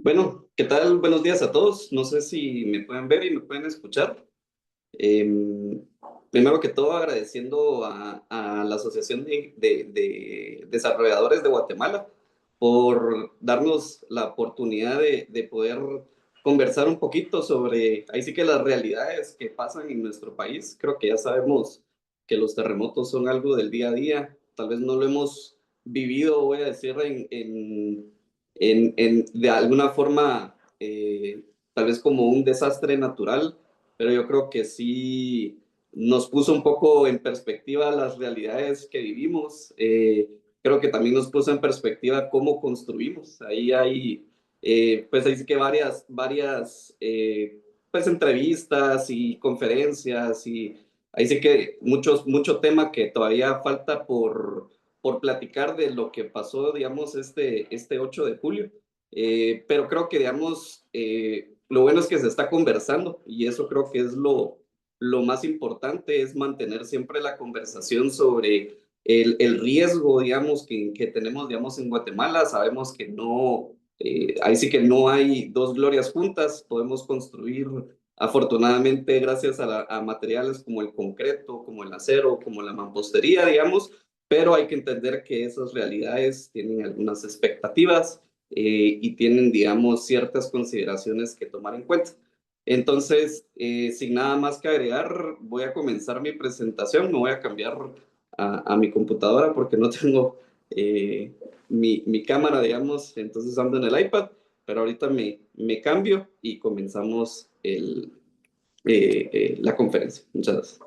Bueno, ¿qué tal? Buenos días a todos. No sé si me pueden ver y me pueden escuchar. Primero que todo, agradeciendo a la Asociación de Desarrolladores de Guatemala por darnos la oportunidad de poder conversar un poquito sobre, ahí sí que las realidades que pasan en nuestro país. Creo que ya sabemos que los terremotos son algo del día a día. Tal vez no lo hemos vivido, voy a decir, de alguna forma, tal vez como un desastre natural, pero yo creo que sí nos puso un poco en perspectiva las realidades que vivimos. Creo que también nos puso en perspectiva cómo construimos. Ahí hay, pues ahí sí que varias pues entrevistas y conferencias y ahí sí que mucho tema que todavía falta por platicar de lo que pasó, digamos, este 8 de julio. Pero creo que, digamos, lo bueno es que se está conversando y eso creo que es lo más importante, es mantener siempre la conversación sobre el riesgo, digamos, que tenemos, digamos, en Guatemala. Sabemos que no, ahí sí que no hay dos glorias juntas, podemos construir, afortunadamente, gracias a materiales como el concreto, como el acero, como la mampostería, digamos, pero hay que entender que esas realidades tienen algunas expectativas y tienen, digamos, ciertas consideraciones que tomar en cuenta. Entonces, sin nada más que agregar, voy a comenzar mi presentación. Me voy a cambiar a mi computadora porque no tengo mi cámara, digamos, entonces ando en el iPad, pero ahorita me cambio y comenzamos la conferencia. Muchas gracias.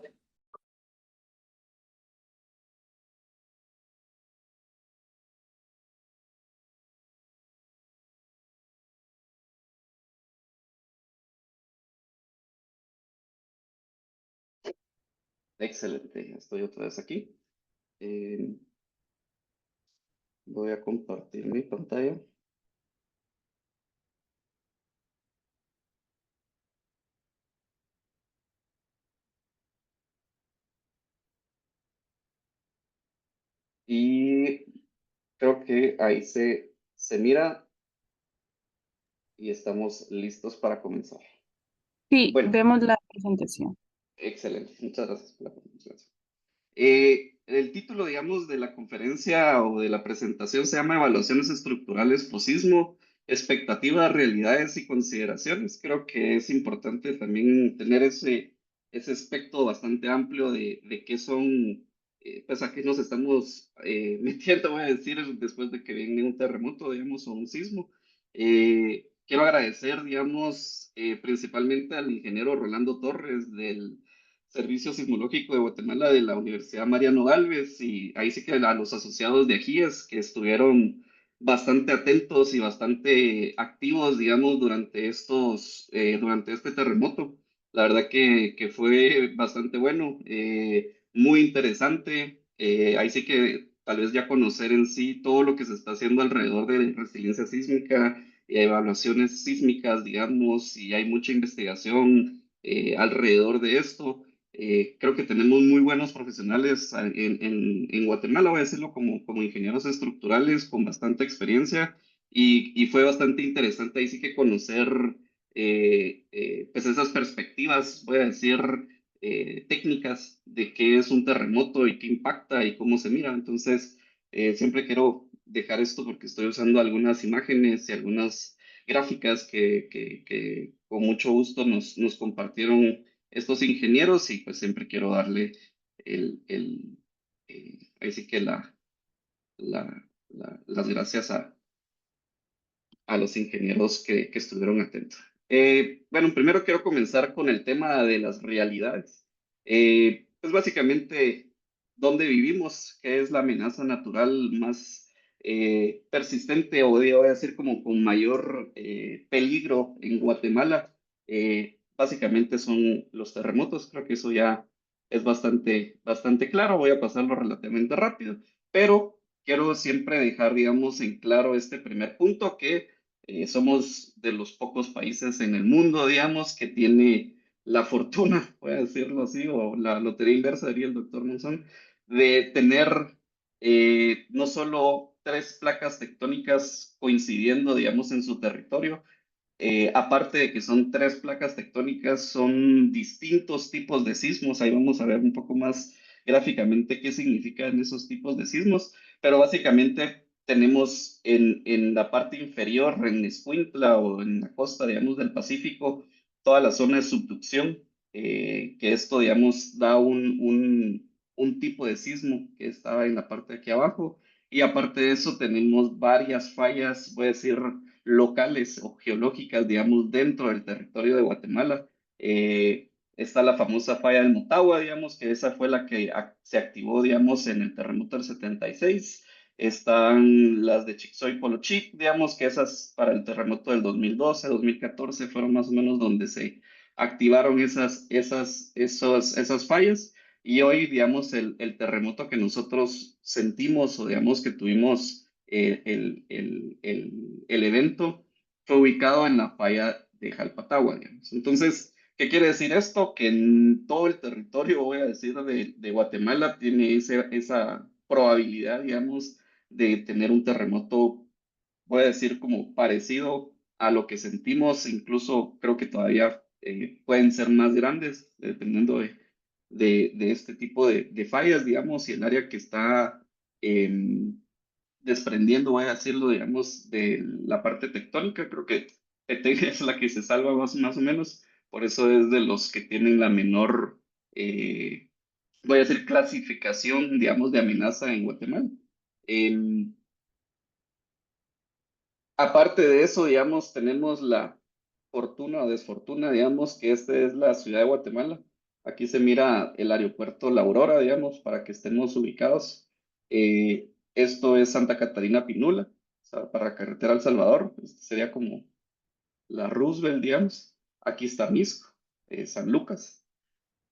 Excelente, estoy otra vez aquí. Eh, Voy a compartir mi pantalla. Y creo que ahí se mira y estamos listos para comenzar. Sí, Bueno, vemos la presentación. excelente. Muchas gracias por la presentación. El título, digamos, de la conferencia o de la presentación se llama Evaluaciones estructurales posismo, expectativas, realidades y consideraciones. Creo que es importante también tener ese aspecto bastante amplio de qué son, pues a qué nos estamos metiendo, voy a decir, después de que venga un terremoto, digamos, o un sismo. Quiero agradecer, digamos, principalmente al ingeniero Rolando Torres del Servicio Sismológico de Guatemala de la Universidad Mariano Galvez, y ahí sí que a los asociados de AGIES que estuvieron bastante atentos y bastante activos, digamos, durante este terremoto. La verdad que fue bastante bueno, muy interesante. Ahí sí que tal vez ya conocer en sí todo lo que se está haciendo alrededor de resiliencia sísmica y evaluaciones sísmicas, digamos, y hay mucha investigación alrededor de esto. Creo que tenemos muy buenos profesionales en Guatemala, voy a decirlo como ingenieros estructurales con bastante experiencia y fue bastante interesante ahí sí que conocer pues esas perspectivas, voy a decir, técnicas de qué es un terremoto y qué impacta y cómo se mira. Entonces, siempre quiero dejar esto porque estoy usando algunas imágenes y algunas gráficas que con mucho gusto nos compartieron estos ingenieros y pues siempre quiero darle ahí sí que las gracias a los ingenieros que estuvieron atentos. Bueno, primero quiero comenzar con el tema de las realidades. Pues básicamente, ¿dónde vivimos? ¿Qué es la amenaza natural más persistente o voy a decir como con mayor peligro en Guatemala? Básicamente son los terremotos. Creo que eso ya es bastante claro. Voy a pasarlo relativamente rápido, pero quiero siempre dejar, digamos, en claro este primer punto que somos de los pocos países en el mundo, digamos, que tiene la fortuna, voy a decirlo así, o la lotería inversa, diría el doctor Monzón, de tener no solo tres placas tectónicas coincidiendo, digamos, en su territorio. Aparte de que son tres placas tectónicas, son distintos tipos de sismos. Ahí vamos a ver un poco más gráficamente qué significan esos tipos de sismos. Pero básicamente tenemos en la parte inferior, en Escuintla o en la costa, digamos, del Pacífico, toda la zona de subducción, que esto, digamos, da un tipo de sismo que estaba en la parte de aquí abajo. Y aparte de eso, tenemos varias fallas, voy a decir, locales o geológicas, digamos, dentro del territorio de Guatemala. Está la famosa falla del Motagua, digamos, que esa fue la que se activó, digamos, en el terremoto del 76. Están las de Chicxoy y Polochic, digamos, que esas para el terremoto del 2012, 2014 fueron más o menos donde se activaron esas fallas. Y hoy, digamos, el terremoto que nosotros sentimos o digamos que tuvimos el evento fue ubicado en la falla de Jalpatagua, digamos. Entonces, ¿qué quiere decir esto? Que en todo el territorio, voy a decir, de Guatemala tiene esa probabilidad, digamos, de tener un terremoto, voy a decir, como parecido a lo que sentimos, incluso creo que todavía pueden ser más grandes, dependiendo de este tipo de fallas, digamos, y el área que está desprendiendo, voy a decirlo, digamos, de la parte tectónica. Creo que Petén es la que se salva más o menos, por eso es de los que tienen la menor, voy a decir, clasificación, digamos, de amenaza en Guatemala. Em, Aparte de eso, digamos, tenemos la fortuna o desfortuna, digamos, que esta es la ciudad de Guatemala. Aquí se mira el aeropuerto La Aurora, digamos, para que estemos ubicados. Esto es Santa Catarina Pinula, o sea, para carretera El Salvador. Este sería como la Roosevelt, digamos. Aquí está Misco, San Lucas.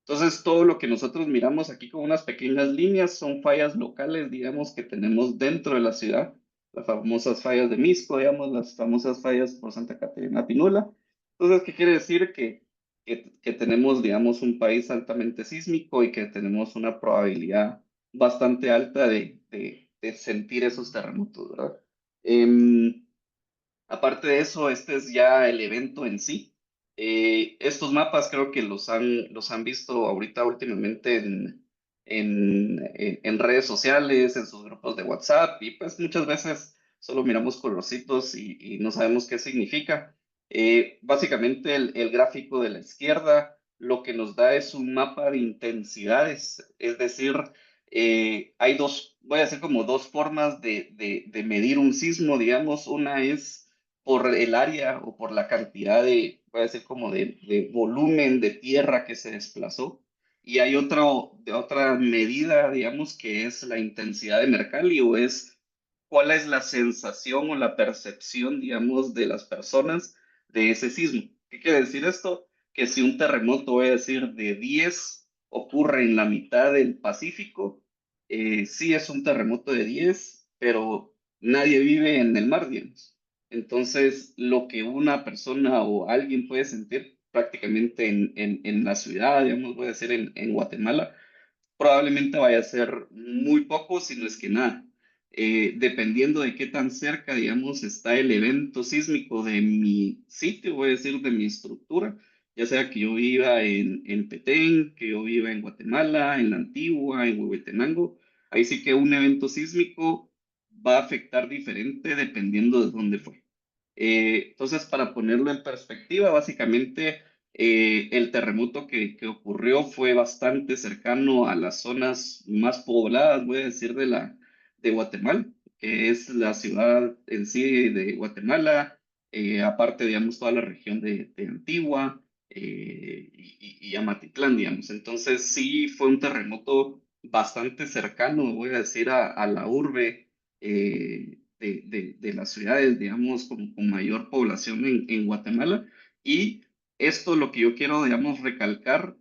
Entonces, todo lo que nosotros miramos aquí con unas pequeñas líneas son fallas locales, digamos, que tenemos dentro de la ciudad. Las famosas fallas de Misco, digamos, las famosas fallas por Santa Catarina Pinula. Entonces, ¿qué quiere decir? Que tenemos, digamos, un país altamente sísmico y que tenemos una probabilidad bastante alta de sentir esos terremotos, ¿verdad? Em, Aparte de eso, este es ya el evento en sí. Estos mapas creo que los han visto ahorita últimamente en redes sociales, en sus grupos de WhatsApp, y pues muchas veces solo miramos colorcitos y no sabemos qué significa. Básicamente el gráfico de la izquierda lo que nos da es un mapa de intensidades, es decir, hay dos, voy a decir como dos formas de medir un sismo, digamos. Una es por el área o por la cantidad de, voy a decir como de volumen de tierra que se desplazó. Y hay otra medida, digamos, que es la intensidad de Mercalli o es cuál es la sensación o la percepción, digamos, de las personas de ese sismo. ¿Qué quiere decir esto? Que si un terremoto, voy a decir, de 10 ocurre en la mitad del Pacífico, sí es un terremoto de 10, pero nadie vive en el mar, digamos. Entonces, lo que una persona o alguien puede sentir prácticamente en la ciudad, digamos, voy a decir en Guatemala, probablemente vaya a ser muy poco, si no es que nada. Dependiendo de qué tan cerca, digamos, está el evento sísmico de mi sitio, voy a decir, de mi estructura, ya sea que yo viva en Petén, que yo viva en Guatemala, en La Antigua, en Huehuetenango, ahí sí que un evento sísmico va a afectar diferente dependiendo de dónde fue. Entonces, para ponerlo en perspectiva, básicamente el terremoto que ocurrió fue bastante cercano a las zonas más pobladas, voy a decir, de Guatemala, que es la ciudad en sí de Guatemala, aparte, digamos, toda la región de Antigua y Amatitlán, digamos. Entonces, sí fue un terremoto bastante cercano, voy a decir, a la urbe de las ciudades, digamos, con mayor población en Guatemala. Y esto lo que yo quiero, digamos, recalcar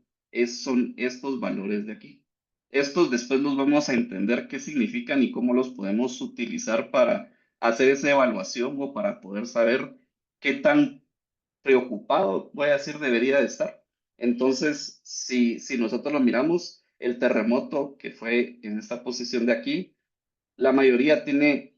son estos valores de aquí. Estos después los vamos a entender qué significan y cómo los podemos utilizar para hacer esa evaluación o para poder saber qué tan preocupado, voy a decir, debería de estar. Entonces, si nosotros lo miramos, el terremoto que fue en esta posición de aquí, la mayoría tiene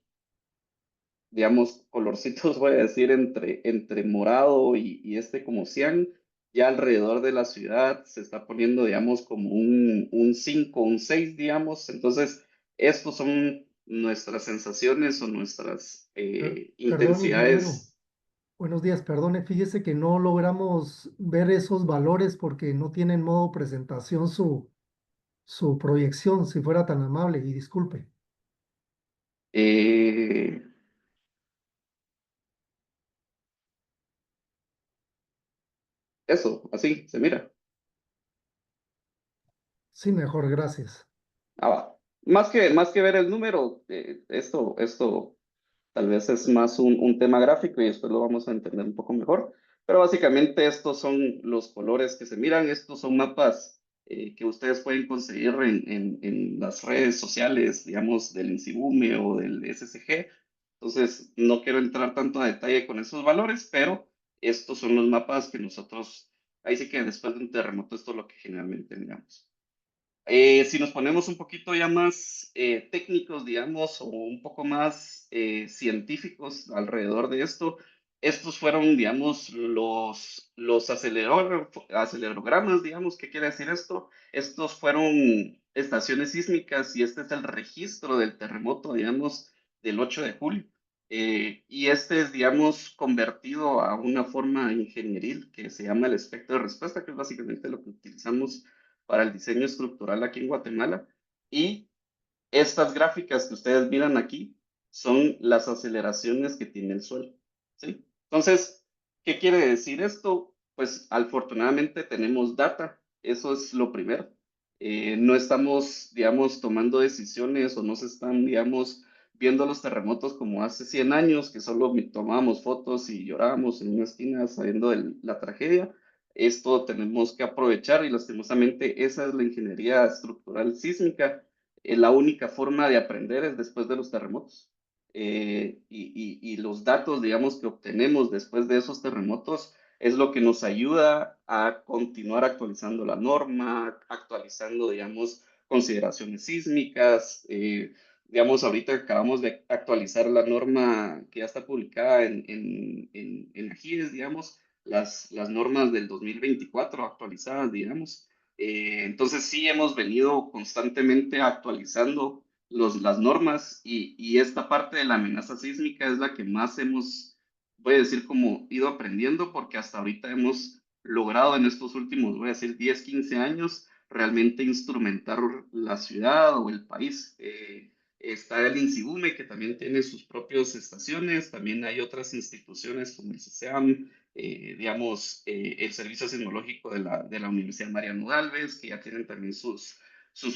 digamos, colorcitos, voy a decir, entre morado y este como cian, ya alrededor de la ciudad se está poniendo, digamos, como un 5 un 6 digamos. Entonces, estos son nuestras sensaciones o nuestras Perdón, ingeniero. intensidades. Buenos días, perdone. Fíjese que no logramos ver esos valores porque no tiene en modo presentación su proyección, si fuera tan amable, y disculpe. eh, Eso, así, se mira. Sí, mejor, gracias. Ah, va. Más que ver el número, esto tal vez es más un tema gráfico y después lo vamos a entender un poco mejor. Pero básicamente estos son los colores que se miran. Estos son mapas que ustedes pueden conseguir en las redes sociales, digamos, del INSIBUME o del SSG. Entonces, no quiero entrar tanto a detalle con esos valores, pero estos son los mapas que nosotros, ahí sí que después de un terremoto, esto es lo que generalmente miramos. Si nos ponemos un poquito ya más técnicos, digamos, o un poco más científicos alrededor de esto, estos fueron, digamos, los acelerogramas, digamos. ¿Qué quiere decir esto? Estos fueron estaciones sísmicas y este es el registro del terremoto, digamos, del 8 de julio. Y este es, digamos, convertido a una forma ingenieril que se llama el espectro de respuesta, que es básicamente lo que utilizamos para el diseño estructural aquí en Guatemala. Y estas gráficas que ustedes miran aquí son las aceleraciones que tiene el suelo, ¿sí? Entonces, ¿qué quiere decir esto? Pues afortunadamente tenemos data, eso es lo primero. No estamos, digamos, tomando decisiones o no se están, digamos, viendo los terremotos como hace 100 años, que solo tomábamos fotos y llorábamos en una esquina sabiendo de la tragedia. Esto tenemos que aprovechar y lastimosamente esa es la ingeniería estructural sísmica. La única forma de aprender es después de los terremotos. Y los datos, digamos, que obtenemos después de esos terremotos es lo que nos ayuda a continuar actualizando la norma, actualizando, digamos, consideraciones sísmicas. Digamos, ahorita acabamos de actualizar la norma que ya está publicada en la GIES, digamos, las normas del 2024 actualizadas, digamos. Entonces sí hemos venido constantemente actualizando las normas y esta parte de la amenaza sísmica es la que más hemos, voy a decir, como ido aprendiendo porque hasta ahorita hemos logrado en estos últimos, voy a decir, 10 15 años realmente instrumentar la ciudad o el país. Está el INSIBUME que también tiene sus propias estaciones, también hay otras instituciones como el CISEAM, digamos, el Servicio Sismológico de la Universidad Mariano Galvez, que ya tienen también sus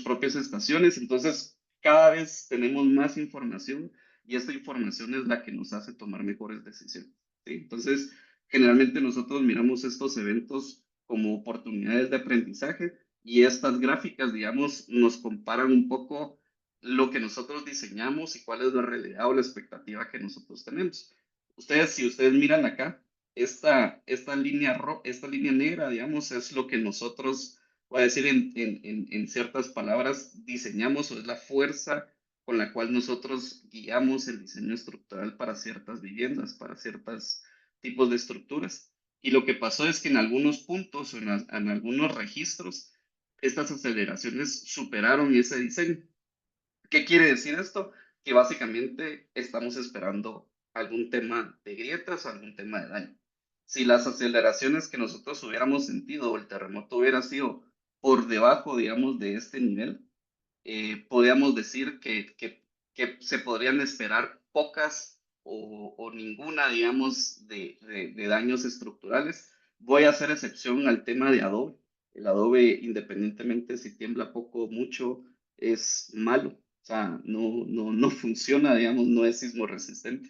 propias estaciones. Entonces, cada vez tenemos más información y esta información es la que nos hace tomar mejores decisiones, ¿sí? Entonces, generalmente nosotros miramos estos eventos como oportunidades de aprendizaje y estas gráficas, digamos, nos comparan un poco lo que nosotros diseñamos y cuál es la realidad o la expectativa que nosotros tenemos. Si ustedes miran acá, esta línea negra, digamos, es lo que nosotros, voy a decir en ciertas palabras, diseñamos o es la fuerza con la cual nosotros guiamos el diseño estructural para ciertas viviendas, para ciertos tipos de estructuras. Y lo que pasó es que en algunos puntos o en algunos registros, estas aceleraciones superaron ese diseño. ¿Qué quiere decir esto? Que básicamente estamos esperando algún tema de grietas o algún tema de daño. Si las aceleraciones que nosotros hubiéramos sentido o el terremoto hubiera sido por debajo, digamos, de este nivel, podríamos decir que se podrían esperar pocas o ninguna, digamos, de daños estructurales. Voy a hacer excepción al tema de adobe. El adobe, independientemente si tiembla poco o mucho, es malo. O sea, no funciona, digamos, no es sismo resistente.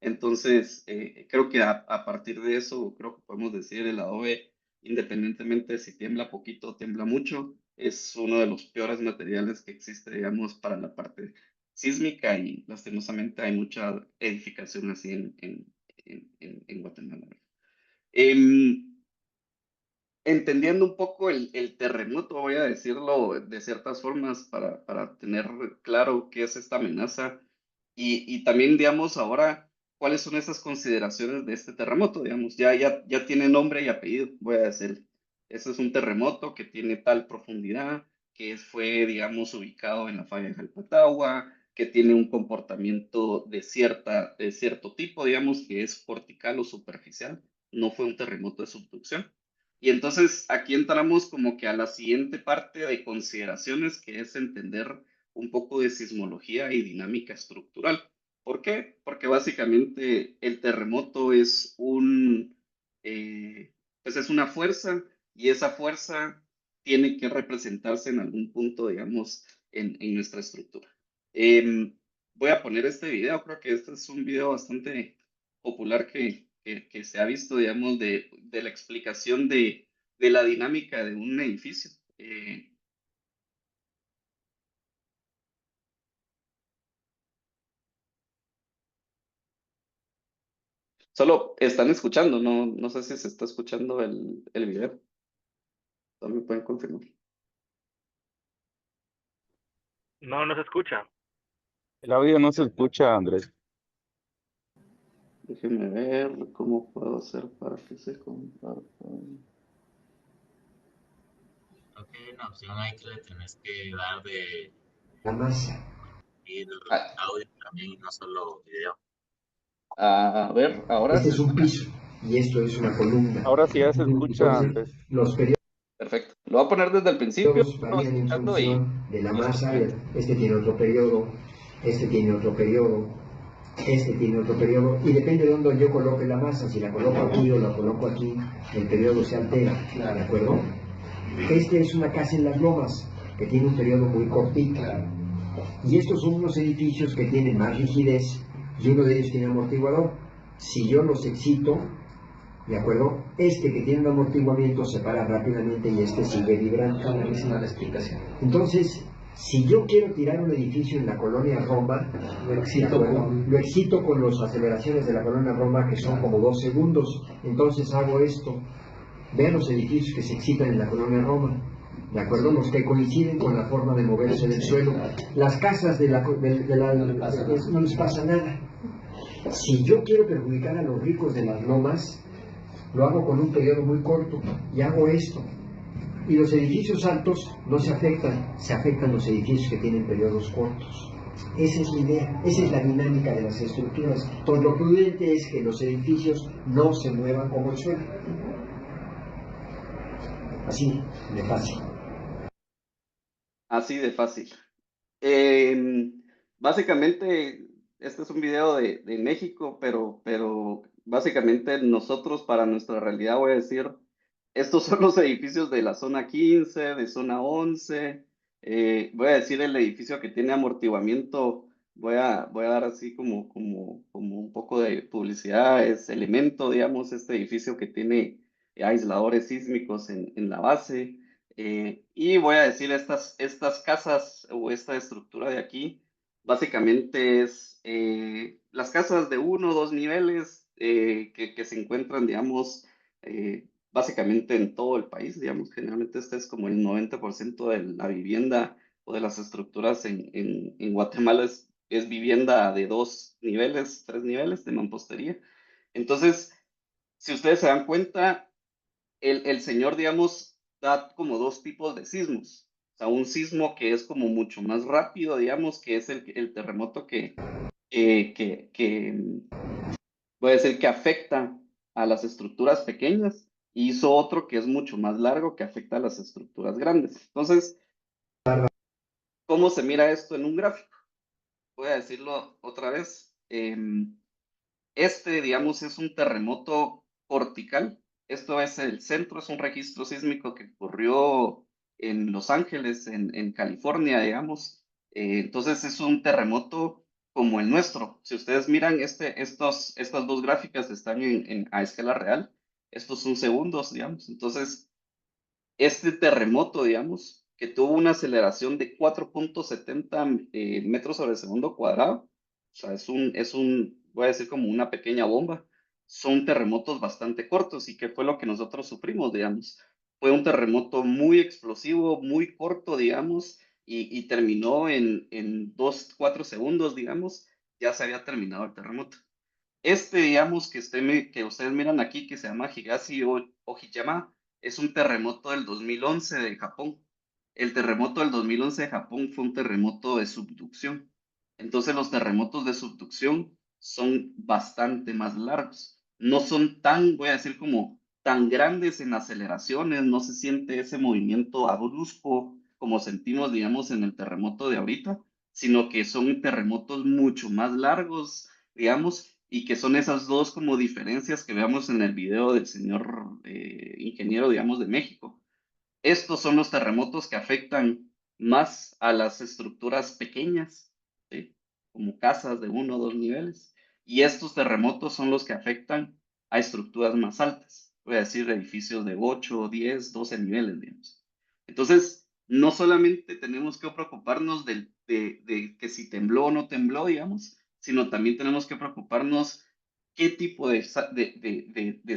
Entonces, creo que a partir de eso, creo que podemos decir el adobe, independientemente de si tiembla poquito o tiembla mucho, es uno de los peores materiales que existe, digamos, para la parte sísmica y lastimosamente hay mucha edificación así en Guatemala. Em, Entendiendo un poco el terremoto, voy a decirlo de ciertas formas para tener claro qué es esta amenaza y también, digamos, ahora ¿cuáles son esas consideraciones de este terremoto? Digamos, ya tiene nombre y apellido, voy a decir. Ese es un terremoto que tiene tal profundidad, que fue, digamos, ubicado en la falla de Jalpatagua, que tiene un comportamiento de cierto tipo, digamos, que es cortical o superficial. No fue un terremoto de subducción. Y entonces aquí entramos como que a la siguiente parte de consideraciones, que es entender un poco de sismología y dinámica estructural. ¿Por qué? Porque básicamente el terremoto pues es una fuerza y esa fuerza tiene que representarse en algún punto, digamos, en nuestra estructura. Voy a poner este video, creo que este es un video bastante popular que se ha visto, digamos, de la explicación de la dinámica de un edificio. Solo están escuchando, no sé si se está escuchando el video. Solo me pueden confirmar. No, no se escucha. El audio no se escucha, Andrés. Déjenme ver cómo puedo hacer para que se comparta. Creo que hay una opción ahí que le tenés que dar de la masa. ir Ah, audio también y no solo video. a ver, ahora Este se es un escucha. piso y esto es una columna. Ahora sí ya se escucha, Entonces, Andrés. los Perfecto. Lo voy a poner desde el principio. periodos Vamos varían en escuchando y función de la después masa. comento. Este tiene otro periodo, este tiene otro periodo, este tiene otro periodo, y depende de dónde yo coloque la masa. Si la coloco aquí o la coloco aquí, el periodo se altera, ¿de acuerdo? Este es una casa en las lomas, que tiene un periodo muy cortito. Y estos son unos edificios que tienen más rigidez y uno de ellos tiene amortiguador. Si yo los excito, ¿de acuerdo? Este que tiene un amortiguamiento se para rápidamente y este sigue vibrando. Clarísima la explicación. Entonces, si yo quiero tirar un edificio en la colonia Roma, lo excito con las aceleraciones de la colonia Roma, que son como 2 segundos. Entonces hago esto. Vean los edificios que se excitan en la colonia Roma, ¿de acuerdo? Los que coinciden con la forma de moverse del suelo. Las casas no les pasa nada. Si yo quiero perjudicar a los ricos de las lomas, lo hago con un periodo muy corto y hago esto. Y los edificios altos no se afectan los edificios que tienen periodos cortos. Esa es la idea, esa es la dinámica de las estructuras. Entonces lo prudente es que los edificios no se muevan como el suelo. Así de fácil. Así de fácil. Básicamente, este es un video de México, pero básicamente nosotros para nuestra realidad voy a decir, estos son los edificios de la zona 15, de zona 11. Voy a decir el edificio que tiene amortiguamiento, voy a dar así como un poco de publicidad, es Elemento, digamos, este edificio que tiene aisladores sísmicos en la base. Y voy a decir estas casas o esta estructura de aquí, básicamente es las casas de 1 o 2 niveles que se encuentran, digamos, básicamente en todo el país, digamos, generalmente este es como el 90% de la vivienda o de las estructuras en Guatemala es vivienda de 2 niveles, 3 niveles de mampostería. Entonces, si ustedes se dan cuenta, el señor, digamos, da como 2 tipos de sismos. O sea, un sismo que es como mucho más rápido, digamos, que es el terremoto que voy a decir que afecta a las estructuras pequeñas, y hizo otro que es mucho más largo que afecta a las estructuras grandes. Entonces, ¿cómo se mira esto en un gráfico? Voy a decirlo otra vez. Digamos, es un terremoto cortical. Esto es el centro, es un registro sísmico que ocurrió en Los Ángeles, en California, digamos. Entonces es un terremoto como el nuestro. Si ustedes miran, estas 2 gráficas están a escala real. Estos son segundos, digamos. Entonces, este terremoto, digamos, que tuvo una aceleración de 4,70 metros sobre segundo cuadrado, o sea, voy a decir como una pequeña bomba, son terremotos bastante cortos. ¿Y qué fue lo que nosotros sufrimos, digamos? Fue un terremoto muy explosivo, muy corto, digamos, y terminó en 2, 4 segundos, digamos, ya se había terminado el terremoto. Digamos, que ustedes miran aquí, que se llama Higashi Ohijima, es un terremoto del 2011 de Japón. El terremoto del 2011 de Japón fue un terremoto de subducción. Entonces los terremotos de subducción son bastante más largos. No son tan, voy a decir, como tan grandes en aceleraciones, no se siente ese movimiento brusco como sentimos, digamos, en el terremoto de ahorita, sino que son terremotos mucho más largos, digamos, y que son esas dos como diferencias que veamos en el video del señor ingeniero, digamos, de México. Estos son los terremotos que afectan más a las estructuras pequeñas, ¿sí? Como casas de 1 o 2 niveles. Y estos terremotos son los que afectan a estructuras más altas, voy a decir edificios de 8, 10, 12 niveles, digamos. Entonces, no solamente tenemos que preocuparnos de que si tembló o no tembló, digamos, sino también tenemos que preocuparnos qué tipo de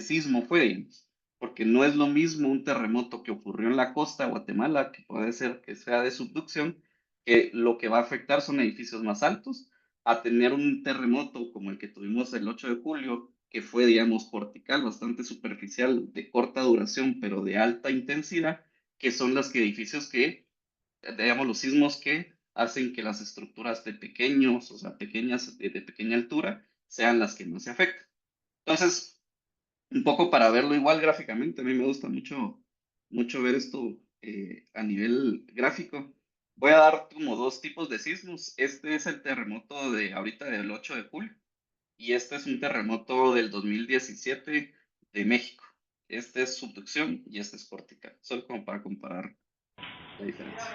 sismo fue, digamos, porque no es lo mismo un terremoto que ocurrió en la costa de Guatemala, que puede ser que sea de subducción, que lo que va a afectar son edificios más altos, a tener un terremoto como el que tuvimos el 8 de julio, que fue, digamos, cortical, bastante superficial, de corta duración, pero de alta intensidad, que son los edificios que, digamos, los sismos que hacen que las estructuras de pequeños, o sea, pequeñas, de pequeña altura, sean las que más se afectan. Entonces, un poco para verlo igual gráficamente. A mí me gusta mucho ver esto a nivel gráfico. Voy a dar como dos tipos de sismos. Este es el terremoto de ahorita del 8 de julio y este es un terremoto del 2017 de México. Este es subducción y este es cortical. Solo como para comparar la diferencia.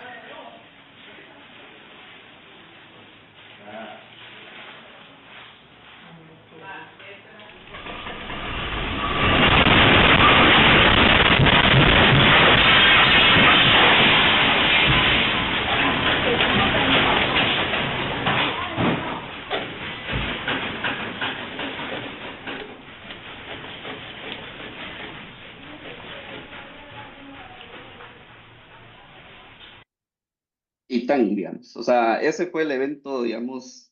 Y tan, digamos. O sea, ese fue el evento, digamos,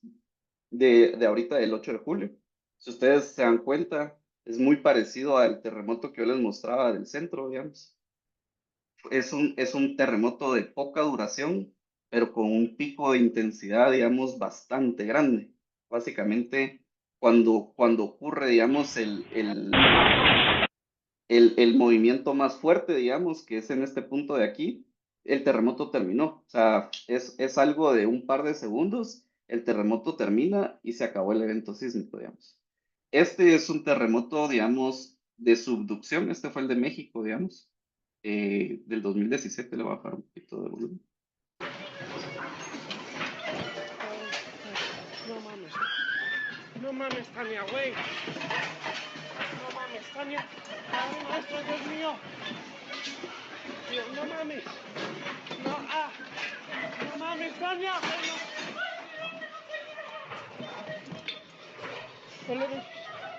de ahorita del 8 de julio. Si ustedes se dan cuenta, es muy parecido al terremoto que yo les mostraba del centro, digamos. Es un terremoto de poca duración, pero con un pico de intensidad, digamos, bastante grande. Básicamente, cuando ocurre, digamos, el movimiento más fuerte, digamos, que es en este punto de aquí, el terremoto terminó. O sea, es algo de un par de segundos, el terremoto termina y se acabó el evento sísmico, digamos. Este es un terremoto, digamos, de subducción, este fue el de México, digamos, del 2017, le voy a bajar un poquito de volumen. No mames, Tania, güey. No mames, Tania. Padre nuestro, Dios mío. Dios, no mames. No, no mames, Tania. No.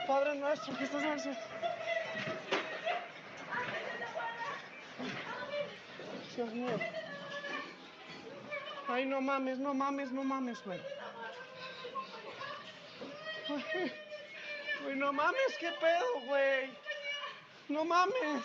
Padre nuestro, ¿qué estás haciendo? Dios mío. Ay, no mames, no mames, no mames, güey. Güey, no mames, qué pedo, güey. No mames.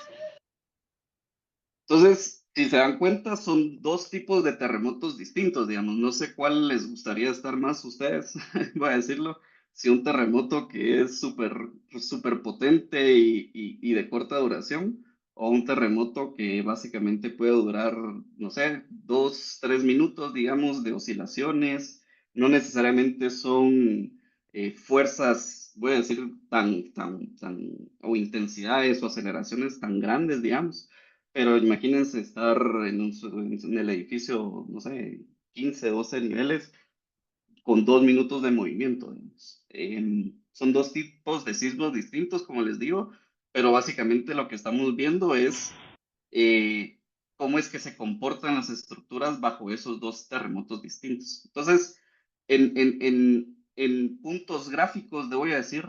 Entonces, si se dan cuenta, son dos tipos de terremotos distintos, digamos. No sé cuál les gustaría estar más ustedes, voy a decirlo. Si un terremoto que es súper potente y de corta duración, o un terremoto que básicamente puede durar, no sé, 2, 3 minutos, digamos, de oscilaciones. No necesariamente son fuerzas, voy a decir, o intensidades o aceleraciones tan grandes, digamos, pero imagínense estar en el edificio, no sé, 15, 12 niveles con 2 minutos de movimiento, digamos. Son dos tipos de sismos distintos, como les digo, pero básicamente lo que estamos viendo es eh, cómo es que se comportan las estructuras bajo esos dos terremotos distintos. Entonces, en puntos gráficos, le voy a decir,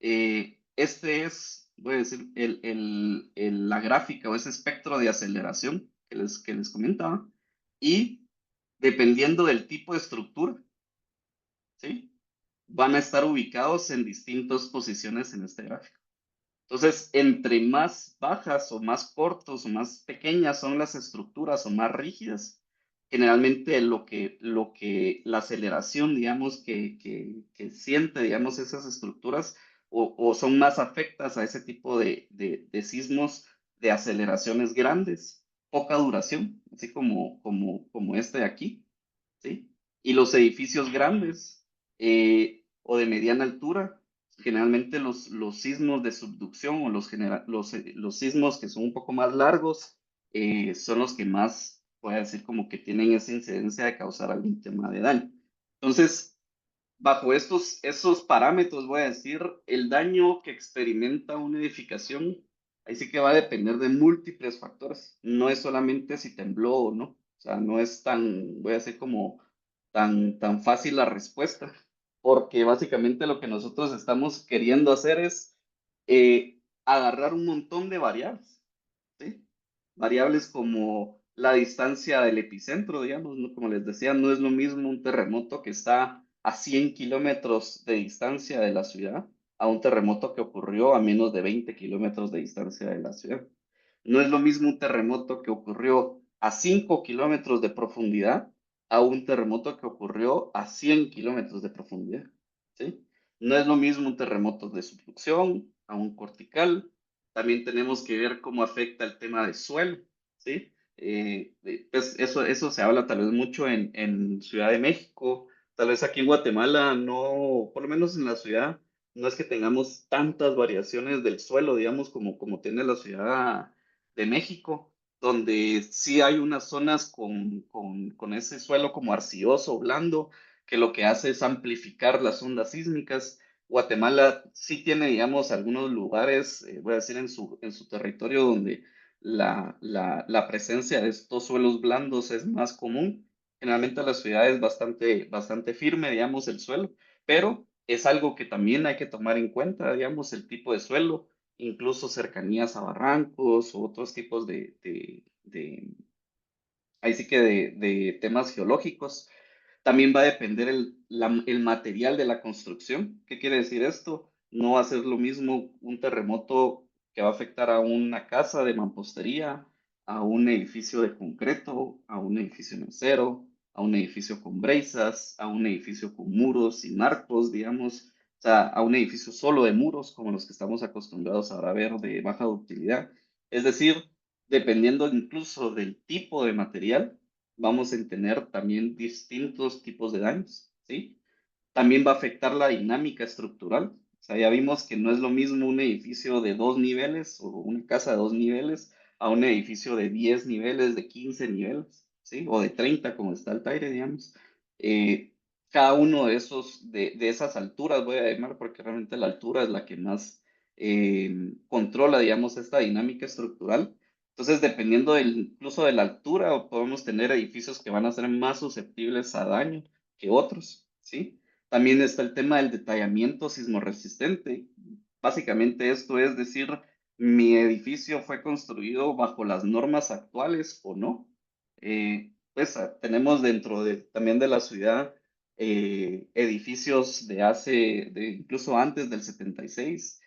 este es, voy a decir, la gráfica o ese espectro de aceleración que les comentaba, y dependiendo del tipo de estructura, ¿sí? van a estar ubicados en distintas posiciones en este gráfico. Entonces, entre más bajas o más cortos o más pequeñas son las estructuras o más rígidas, generalmente la aceleración, digamos, que siente, digamos, esas estructuras o son más afectas a ese tipo de sismos de aceleraciones grandes, poca duración, así como este de aquí, ¿sí? Y los edificios grandes o de mediana altura, generalmente los sismos de subducción o los sismos que son un poco más largos son los que más, voy a decir, como que tienen esa incidencia de causar algún tema de daño. Entonces, bajo esos parámetros, voy a decir, el daño que experimenta una edificación, ahí sí que va a depender de múltiples factores. No es solamente si tembló o no. O sea, no es tan, voy a decir, como tan fácil la respuesta, porque básicamente lo que nosotros estamos queriendo hacer es agarrar un montón de variables, ¿sí? Variables como la distancia del epicentro, digamos, ¿no? Como les decía, no es lo mismo un terremoto que está a 100 kilómetros de distancia de la ciudad a un terremoto que ocurrió a menos de 20 kilómetros de distancia de la ciudad. No es lo mismo un terremoto que ocurrió a 5 kilómetros de profundidad a un terremoto que ocurrió a 100 kilómetros de profundidad, ¿sí? No es lo mismo un terremoto de subducción a un cortical. También tenemos que ver cómo afecta el tema de suelo, ¿sí? Pues eso se habla tal vez mucho en Ciudad de México, tal vez aquí en Guatemala no, por lo menos en la ciudad, no es que tengamos tantas variaciones del suelo, digamos, como tiene la Ciudad de México, donde sí hay unas zonas con ese suelo como arcilloso, blando, que lo que hace es amplificar las ondas sísmicas. Guatemala sí tiene, digamos, algunos lugares, voy a decir, en su territorio donde la presencia de estos suelos blandos es más común. Generalmente la ciudad es bastante firme, digamos, el suelo, pero es algo que también hay que tomar en cuenta, digamos, el tipo de suelo, incluso cercanías a barrancos o otros tipos ahí sí que de temas geológicos. También va a depender el material de la construcción. ¿Qué quiere decir esto? No va a ser lo mismo un terremoto que va a afectar a una casa de mampostería, a un edificio de concreto, a un edificio en acero, a un edificio con brezas, a un edificio con muros y marcos, digamos, o sea, a un edificio solo de muros, como los que estamos acostumbrados ahora a ver de baja ductilidad. Es decir, dependiendo incluso del tipo de material, vamos a tener también distintos tipos de daños, ¿sí? También va a afectar la dinámica estructural. O sea, ya vimos que no es lo mismo un edificio de 2 niveles o una casa de 2 niveles a un edificio de 10 niveles, de 15 niveles, ¿sí? O de 30, como está el Taire, digamos. Eh, Cada uno de esas alturas, voy a llamar, porque realmente la altura es la que más controla, digamos, esta dinámica estructural. Entonces, dependiendo incluso de la altura, podemos tener edificios que van a ser más susceptibles a daño que otros, ¿sí? También está el tema del detallamiento sismorresistente. Básicamente esto es decir, mi edificio fue construido bajo las normas actuales o no. Pues tenemos también de la ciudad edificios incluso antes del 76.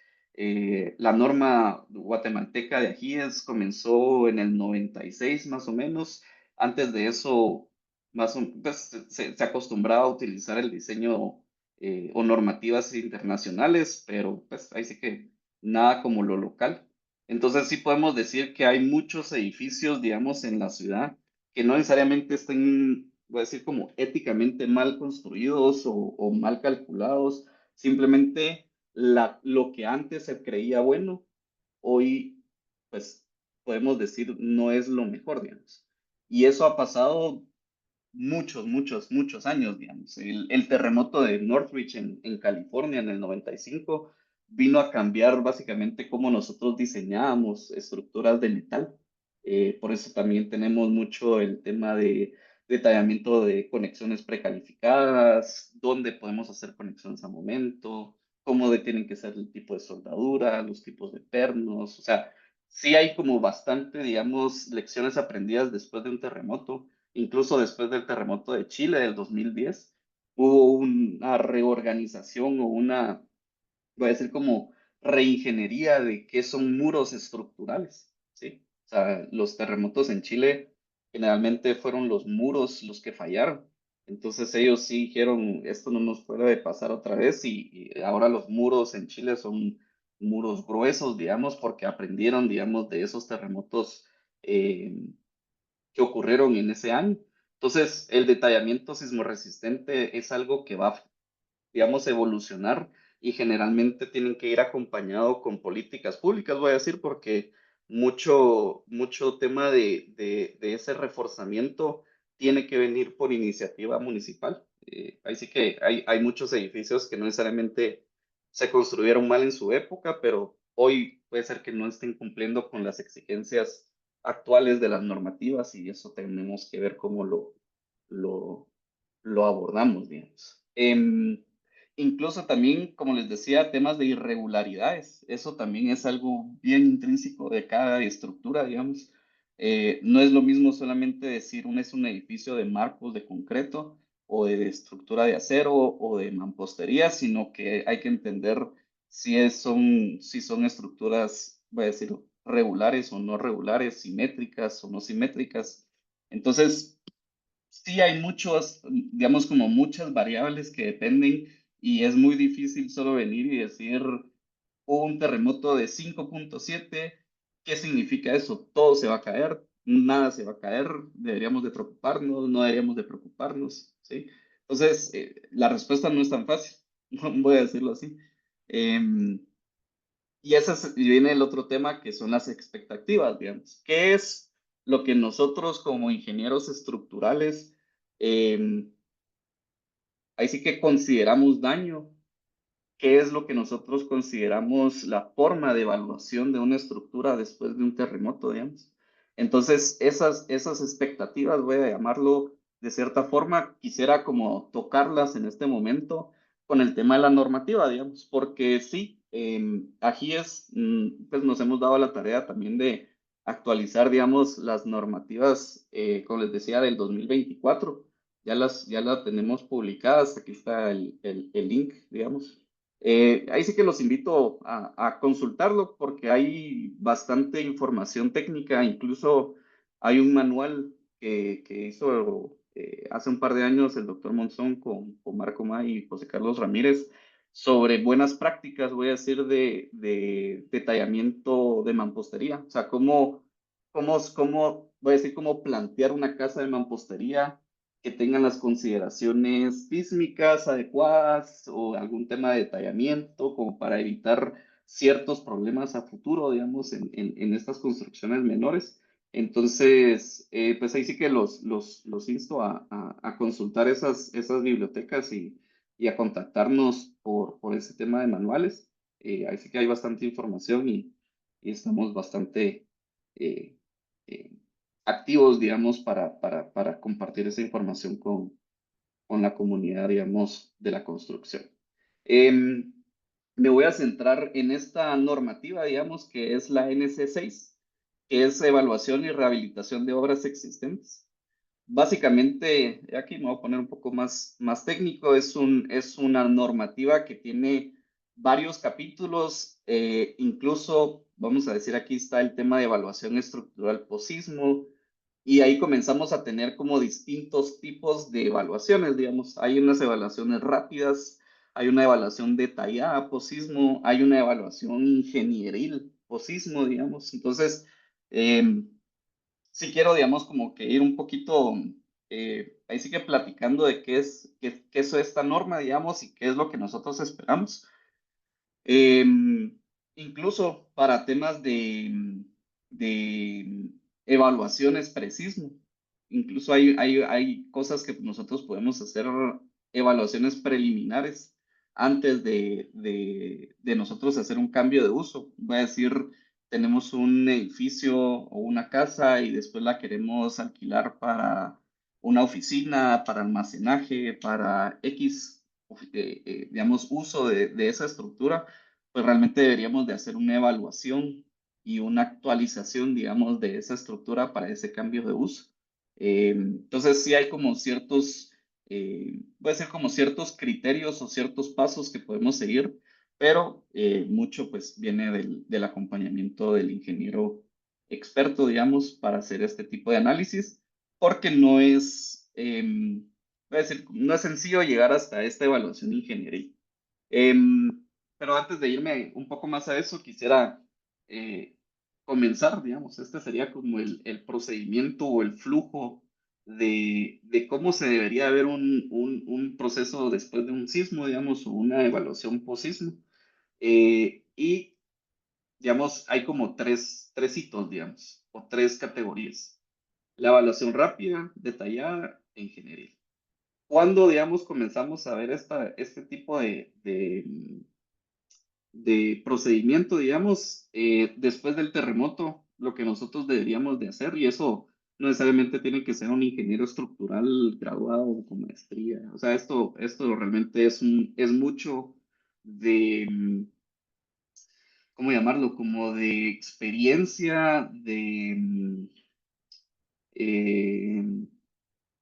La norma guatemalteca de ajíes comenzó en el 96 más o menos. Antes de eso pues, se acostumbraba a utilizar el diseño o normativas internacionales, pero pues ahí sí que nada como lo local. Entonces sí podemos decir que hay muchos edificios, digamos, en la ciudad que no necesariamente estén, voy a decir, como éticamente mal construidos o mal calculados, simplemente lo que antes se creía bueno, hoy pues podemos decir no es lo mejor, digamos. Y eso ha pasado muchos años, digamos. El terremoto de Northridge en California en el 95 vino a cambiar básicamente cómo nosotros diseñábamos estructuras de metal. Por eso también tenemos mucho el tema de detallamiento de conexiones precalificadas, dónde podemos hacer conexiones a momento, tienen que ser el tipo de soldadura, los tipos de pernos, o sea, sí hay como bastante, digamos, lecciones aprendidas después de un terremoto. Incluso después del terremoto de Chile del 2010, hubo una reorganización o una, voy a decir como reingeniería de qué son muros estructurales, ¿sí? O sea, los terremotos en Chile generalmente fueron los muros los que fallaron. Entonces ellos sí dijeron, esto no nos puede pasar otra vez y ahora los muros en Chile son muros gruesos, digamos, porque aprendieron, digamos, de esos terremotos eh, que ocurrieron en ese año. Entonces, el detallamiento sismorresistente es algo que va, digamos, a evolucionar y generalmente tienen que ir acompañado con políticas públicas, voy a decir, porque mucho tema de ese reforzamiento tiene que venir por iniciativa municipal. Ahí sí que hay muchos edificios que no necesariamente se construyeron mal en su época, pero hoy puede ser que no estén cumpliendo con las exigencias actuales de las normativas y eso tenemos que ver cómo lo, lo abordamos, digamos. Incluso también, como les decía, temas de irregularidades. Eso también es algo bien intrínseco de cada estructura, digamos. No es lo mismo solamente decir es un edificio de marcos de concreto o de estructura de acero o de mampostería, sino que hay que entender si son estructuras, voy a decir, regulares o no regulares, simétricas o no simétricas. Entonces, sí hay muchos, digamos, como muchas variables que dependen y es muy difícil solo venir y decir hubo un terremoto de 5.7, ¿qué significa eso? Todo se va a caer, nada se va a caer, deberíamos de preocuparnos, no deberíamos de preocuparnos, ¿sí? Entonces, la respuesta no es tan fácil, voy a decirlo así. Em, y viene el otro tema que son las expectativas, digamos. ¿Qué es lo que nosotros como ingenieros estructurales, eh, ahí sí que consideramos daño? ¿Qué es lo que nosotros consideramos la forma de evaluación de una estructura después de un terremoto, digamos? Entonces, esas expectativas, voy a llamarlo de cierta forma, quisiera como tocarlas en este momento con el tema de la normativa, digamos, porque sí, aquí pues nos hemos dado la tarea también de actualizar, digamos, las normativas, como les decía, del 2024. Ya las tenemos publicadas, aquí está el link, digamos. Ahí sí que los invito a consultarlo porque hay bastante información técnica, incluso hay un manual que hizo hace un par de años el doctor Monzón con Marco May y José Carlos Ramírez sobre buenas prácticas, voy a decir, de detallamiento de mampostería, o sea, voy a decir, cómo plantear una casa de mampostería que tengan las consideraciones sísmicas adecuadas o algún tema de detallamiento como para evitar ciertos problemas a futuro, digamos, en estas construcciones menores. Entonces, pues ahí sí que los insto a consultar esas bibliotecas y a contactarnos por ese tema de manuales. Ahí sí que hay bastante información y estamos bastante eh, eh, activos, digamos, para compartir esa información con la comunidad, digamos, de la construcción. Em, Me voy a centrar en esta normativa, digamos, que es la NC6, que es evaluación y rehabilitación de obras existentes. Básicamente, aquí me voy a poner un poco más técnico, es una normativa que tiene varios capítulos, incluso, vamos a decir, aquí está el tema de evaluación estructural posismo, y ahí comenzamos a tener como distintos tipos de evaluaciones, digamos, hay unas evaluaciones rápidas, hay una evaluación detallada posismo, hay una evaluación ingenieril posismo, digamos, entonces, sí quiero, digamos, como que ir un poquito, ahí sí que platicando de qué es esta norma, digamos, y qué es lo que nosotros esperamos. Incluso para temas de evaluaciones precismo. Incluso hay cosas que nosotros podemos hacer evaluaciones preliminares antes de nosotros hacer un cambio de uso. Voy a decir, tenemos un edificio o una casa y después la queremos alquilar para una oficina, para almacenaje, para X, digamos, uso de esa estructura, pues realmente deberíamos de hacer una evaluación y una actualización, digamos, de esa estructura para ese cambio de uso. Entonces sí hay como ciertos voy a decir como ciertos criterios o ciertos pasos que podemos seguir, pero mucho pues viene del acompañamiento del ingeniero experto, digamos, para hacer este tipo de análisis, porque no es, voy a decir, no es sencillo llegar hasta esta evaluación ingenieril. Pero antes de irme un poco más a eso, quisiera eh, comenzar, digamos, este sería como el procedimiento o el flujo de cómo se debería ver un proceso después de un sismo, digamos, o una evaluación post-sismo. Y, digamos, hay como tres hitos, digamos, o tres categorías. La evaluación rápida, detallada e ingenieril. ¿Cuándo, digamos, comenzamos a ver este tipo de procedimiento, digamos, después del terremoto, lo que nosotros deberíamos de hacer, y eso no necesariamente tiene que ser un ingeniero estructural graduado con maestría, o sea, esto realmente es mucho de, ¿cómo llamarlo? Como de experiencia, eh,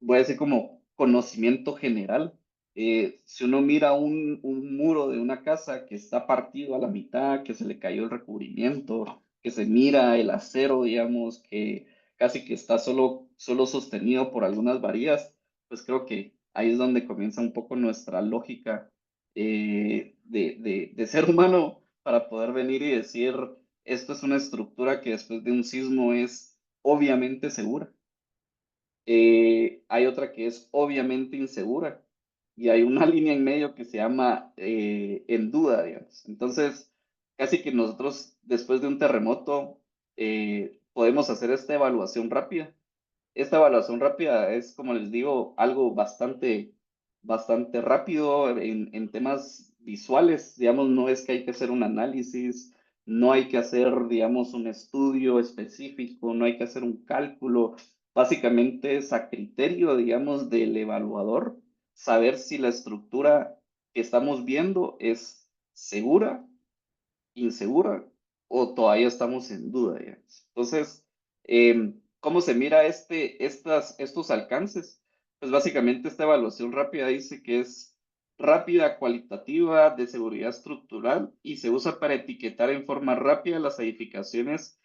voy a decir como conocimiento general. Si uno mira un muro de una casa que está partido a la mitad, que se le cayó el recubrimiento, que se mira el acero, digamos, que casi que está solo sostenido por algunas varillas, pues creo que ahí es donde comienza un poco nuestra lógica de ser humano para poder venir y decir, esto es una estructura que después de un sismo es obviamente segura. Hay otra que es obviamente insegura y hay una línea en medio que se llama en duda, digamos. Entonces, casi que nosotros después de un terremoto podemos hacer esta evaluación rápida. Esta evaluación rápida es, como les digo, algo bastante rápido en temas visuales. Digamos, no es que hay que hacer un análisis, no hay que hacer, digamos, un estudio específico, no hay que hacer un cálculo. Básicamente es a criterio, digamos, del evaluador saber si la estructura que estamos viendo es segura, insegura o todavía estamos en duda, digamos. Entonces, ¿cómo se mira estos alcances? Pues básicamente esta evaluación rápida dice que es rápida, cualitativa, de seguridad estructural y se usa para etiquetar en forma rápida las edificaciones,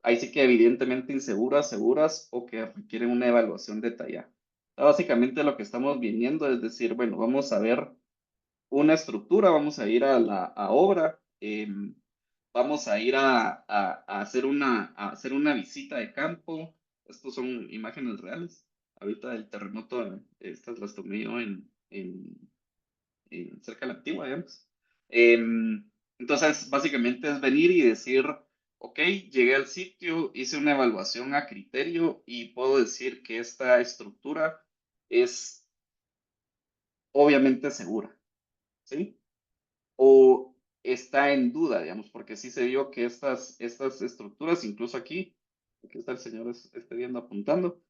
ahí sí que evidentemente inseguras, seguras o que requieren una evaluación detallada. Básicamente lo que estamos viendo es decir, bueno, vamos a ver una estructura, vamos a ir a obra, vamos a ir a hacer una visita de campo. Estos son imágenes reales. Ahorita del terremoto, estas las tomé yo cerca de la antigua, digamos. Entonces, básicamente es venir y decir, ok, llegué al sitio, hice una evaluación a criterio y puedo decir que esta estructura es obviamente segura, ¿sí? O está en duda, digamos, porque sí se vio que estas estructuras, incluso aquí está el señor viendo apuntando,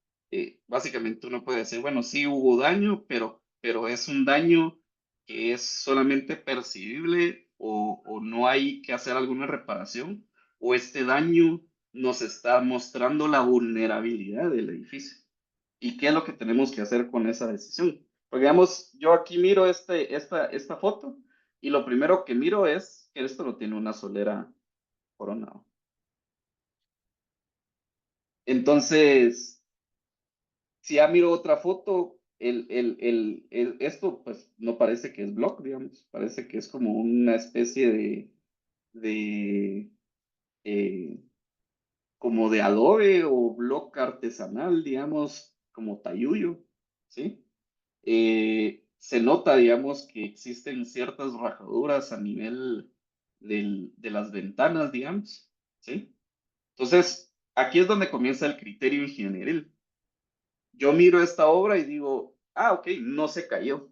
básicamente uno puede decir, bueno, sí hubo daño, pero es un daño que es solamente percibible o no hay que hacer alguna reparación, o este daño nos está mostrando la vulnerabilidad del edificio. ¿Y qué es lo que tenemos que hacer con esa decisión? Porque digamos, yo aquí miro esta foto y lo primero que miro es que esto no tiene una solera coronada. Entonces, si ya miro otra foto, esto pues no parece que es block, digamos, parece que es como una especie de eh, como de adobe o block artesanal, digamos, como tayuyo, ¿sí? Se nota, digamos, que existen ciertas rajaduras a nivel de las ventanas, digamos, ¿sí? Entonces, aquí es donde comienza el criterio ingenieril. Yo miro esta obra y digo, ah, ok, no se cayó,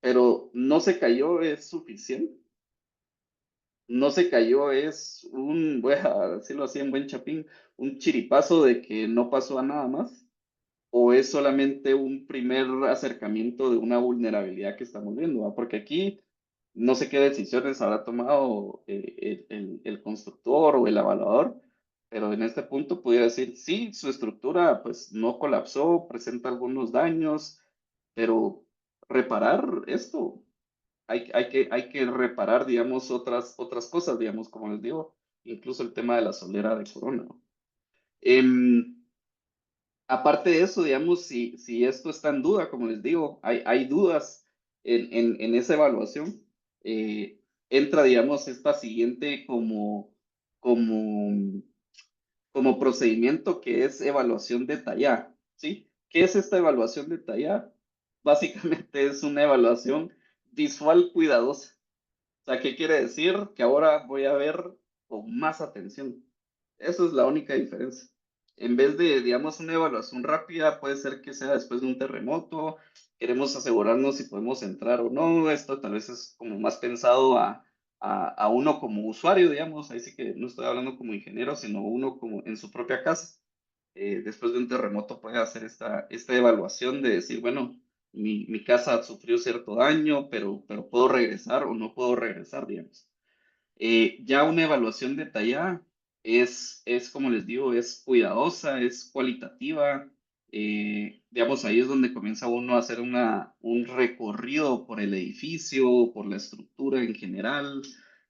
pero no se cayó es suficiente. No se cayó es voy a decirlo así en buen chapín, un chiripazo de que no pasó a nada más. ¿O es solamente un primer acercamiento de una vulnerabilidad que estamos viendo? ¿Va? Porque aquí no sé qué decisiones habrá tomado el constructor o el evaluador, Pero en este punto pudiera decir, sí, su estructura pues no colapsó, presenta algunos daños, pero reparar esto, hay que reparar, digamos, otras cosas, digamos, como les digo, incluso el tema de la solera de Corona, ¿no? Em, Aparte de eso, digamos, si esto está en duda, como les digo, hay dudas en esa evaluación, entra, digamos, esta siguiente como, como procedimiento que es evaluación detallada, ¿sí? ¿Qué es esta evaluación detallada? Básicamente es una evaluación visual cuidadosa. O sea, ¿qué quiere decir? Que ahora voy a ver con más atención. Eso es la única diferencia. En vez de, digamos, una evaluación rápida, puede ser que sea después de un terremoto, queremos asegurarnos si podemos entrar o no. Esto tal vez es como más pensado a uno como usuario, digamos. Ahí sí que no estoy hablando como ingeniero, sino uno como en su propia casa. Después de un terremoto puede hacer esta evaluación de decir, bueno, mi casa sufrió cierto daño, pero puedo regresar o no puedo regresar, digamos. Ya una evaluación detallada es, como les digo, es cuidadosa, es cualitativa. Digamos, ahí es donde comienza uno a hacer un recorrido por el edificio, por la estructura en general.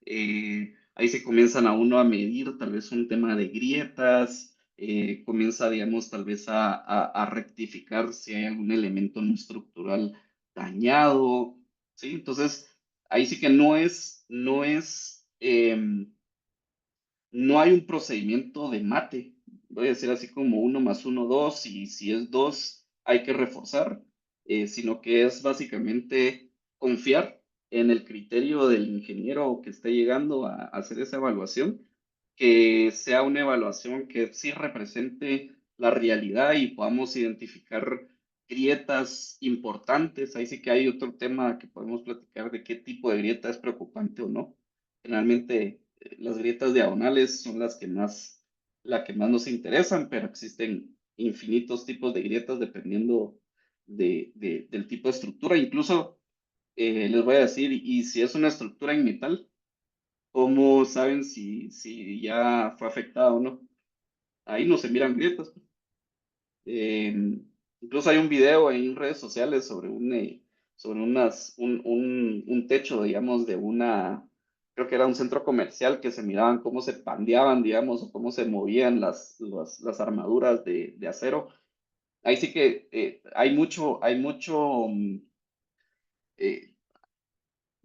Ahí se comienzan a uno a medir tal vez un tema de grietas, comienza, digamos, tal vez a rectificar si hay algún elemento no estructural dañado, ¿sí? Entonces, ahí sí que no hay un procedimiento de mate. Voy a decir así como uno más uno, dos, y si es dos, hay que reforzar, sino que es básicamente confiar en el criterio del ingeniero que esté llegando a hacer esa evaluación, que sea una evaluación que sí represente la realidad y podamos identificar grietas importantes. Ahí sí que hay otro tema que podemos platicar de qué tipo de grieta es preocupante o no. Generalmente las grietas diagonales son la que más nos interesan, pero existen infinitos tipos de grietas dependiendo del tipo de estructura. Incluso les voy a decir, y si es una estructura en metal, ¿cómo saben si ya fue afectada o no? Ahí no se miran grietas. Eh, Incluso hay un video en redes sociales sobre un techo, digamos, creo que era un centro comercial que se miraban cómo se pandeaban, digamos, o cómo se movían las armaduras de acero. Ahí sí que eh,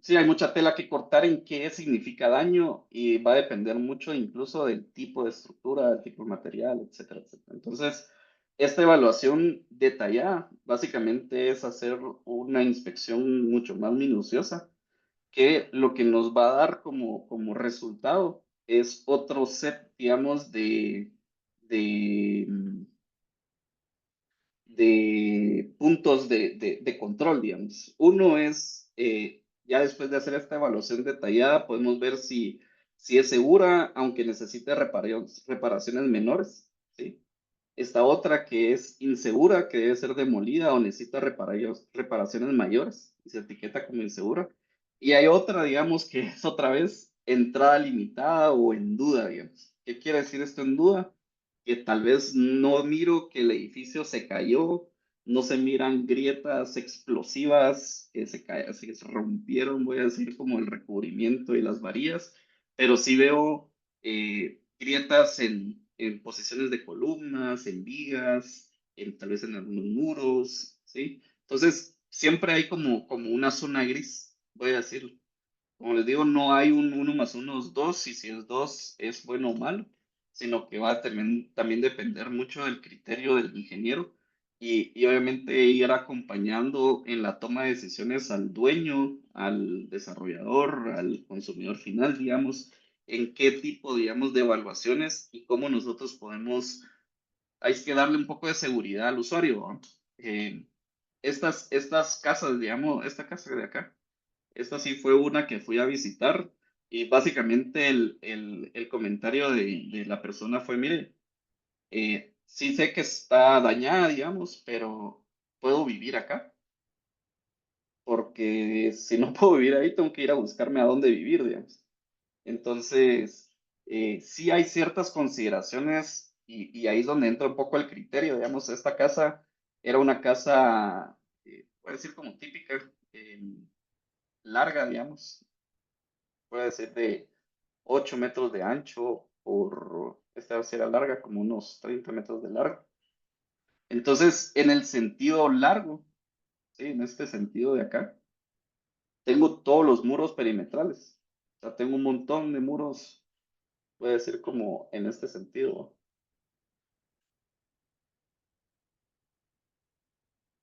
sí, hay mucha tela que cortar en qué significa daño y va a depender mucho incluso del tipo de estructura, del tipo de material, etcétera, etcétera. Entonces, esta evaluación detallada básicamente es hacer una inspección mucho más minuciosa, que lo que nos va a dar como resultado es otro set, digamos, de, de puntos de control, digamos. Uno es, ya después de hacer esta evaluación detallada, podemos ver si es segura, aunque necesite reparaciones menores, ¿sí? Esta otra que es insegura, que debe ser demolida o necesita reparaciones mayores, y se etiqueta como insegura. Y hay otra, digamos, que es otra vez entrada limitada o en duda, digamos. ¿Qué quiere decir esto en duda? Que tal vez no miro que el edificio se cayó, no se miran grietas explosivas que se rompieron, voy a decir, como el recubrimiento y las varillas, pero sí veo grietas en posiciones de columnas, en vigas, tal vez en algunos muros, ¿sí? Entonces, siempre hay como una zona gris, voy a decirlo. Como les digo, no hay un uno más uno es dos, y si es dos es bueno o malo, sino que va a también depender mucho del criterio del ingeniero y obviamente ir acompañando en la toma de decisiones al dueño, al desarrollador, al consumidor final, digamos, en qué tipo, digamos, de evaluaciones y cómo nosotros podemos, hay que darle un poco de seguridad al usuario, ¿no? Estas casas, digamos, esta casa de acá. Esta sí fue una que fui a visitar y básicamente el comentario de la persona fue, mire, sí sé que está dañada, digamos, pero puedo vivir acá, porque si no puedo vivir ahí, tengo que ir a buscarme a dónde vivir, digamos. Entonces, sí hay ciertas consideraciones y ahí es donde entra un poco el criterio. Digamos, esta casa era una casa, puede decir como típica, larga, digamos, puede decir de 8 metros de ancho esta vez era larga, como unos 30 metros de largo. Entonces, en el sentido largo, ¿sí? En este sentido de acá, tengo todos los muros perimetrales. O sea, tengo un montón de muros, puede ser como en este sentido.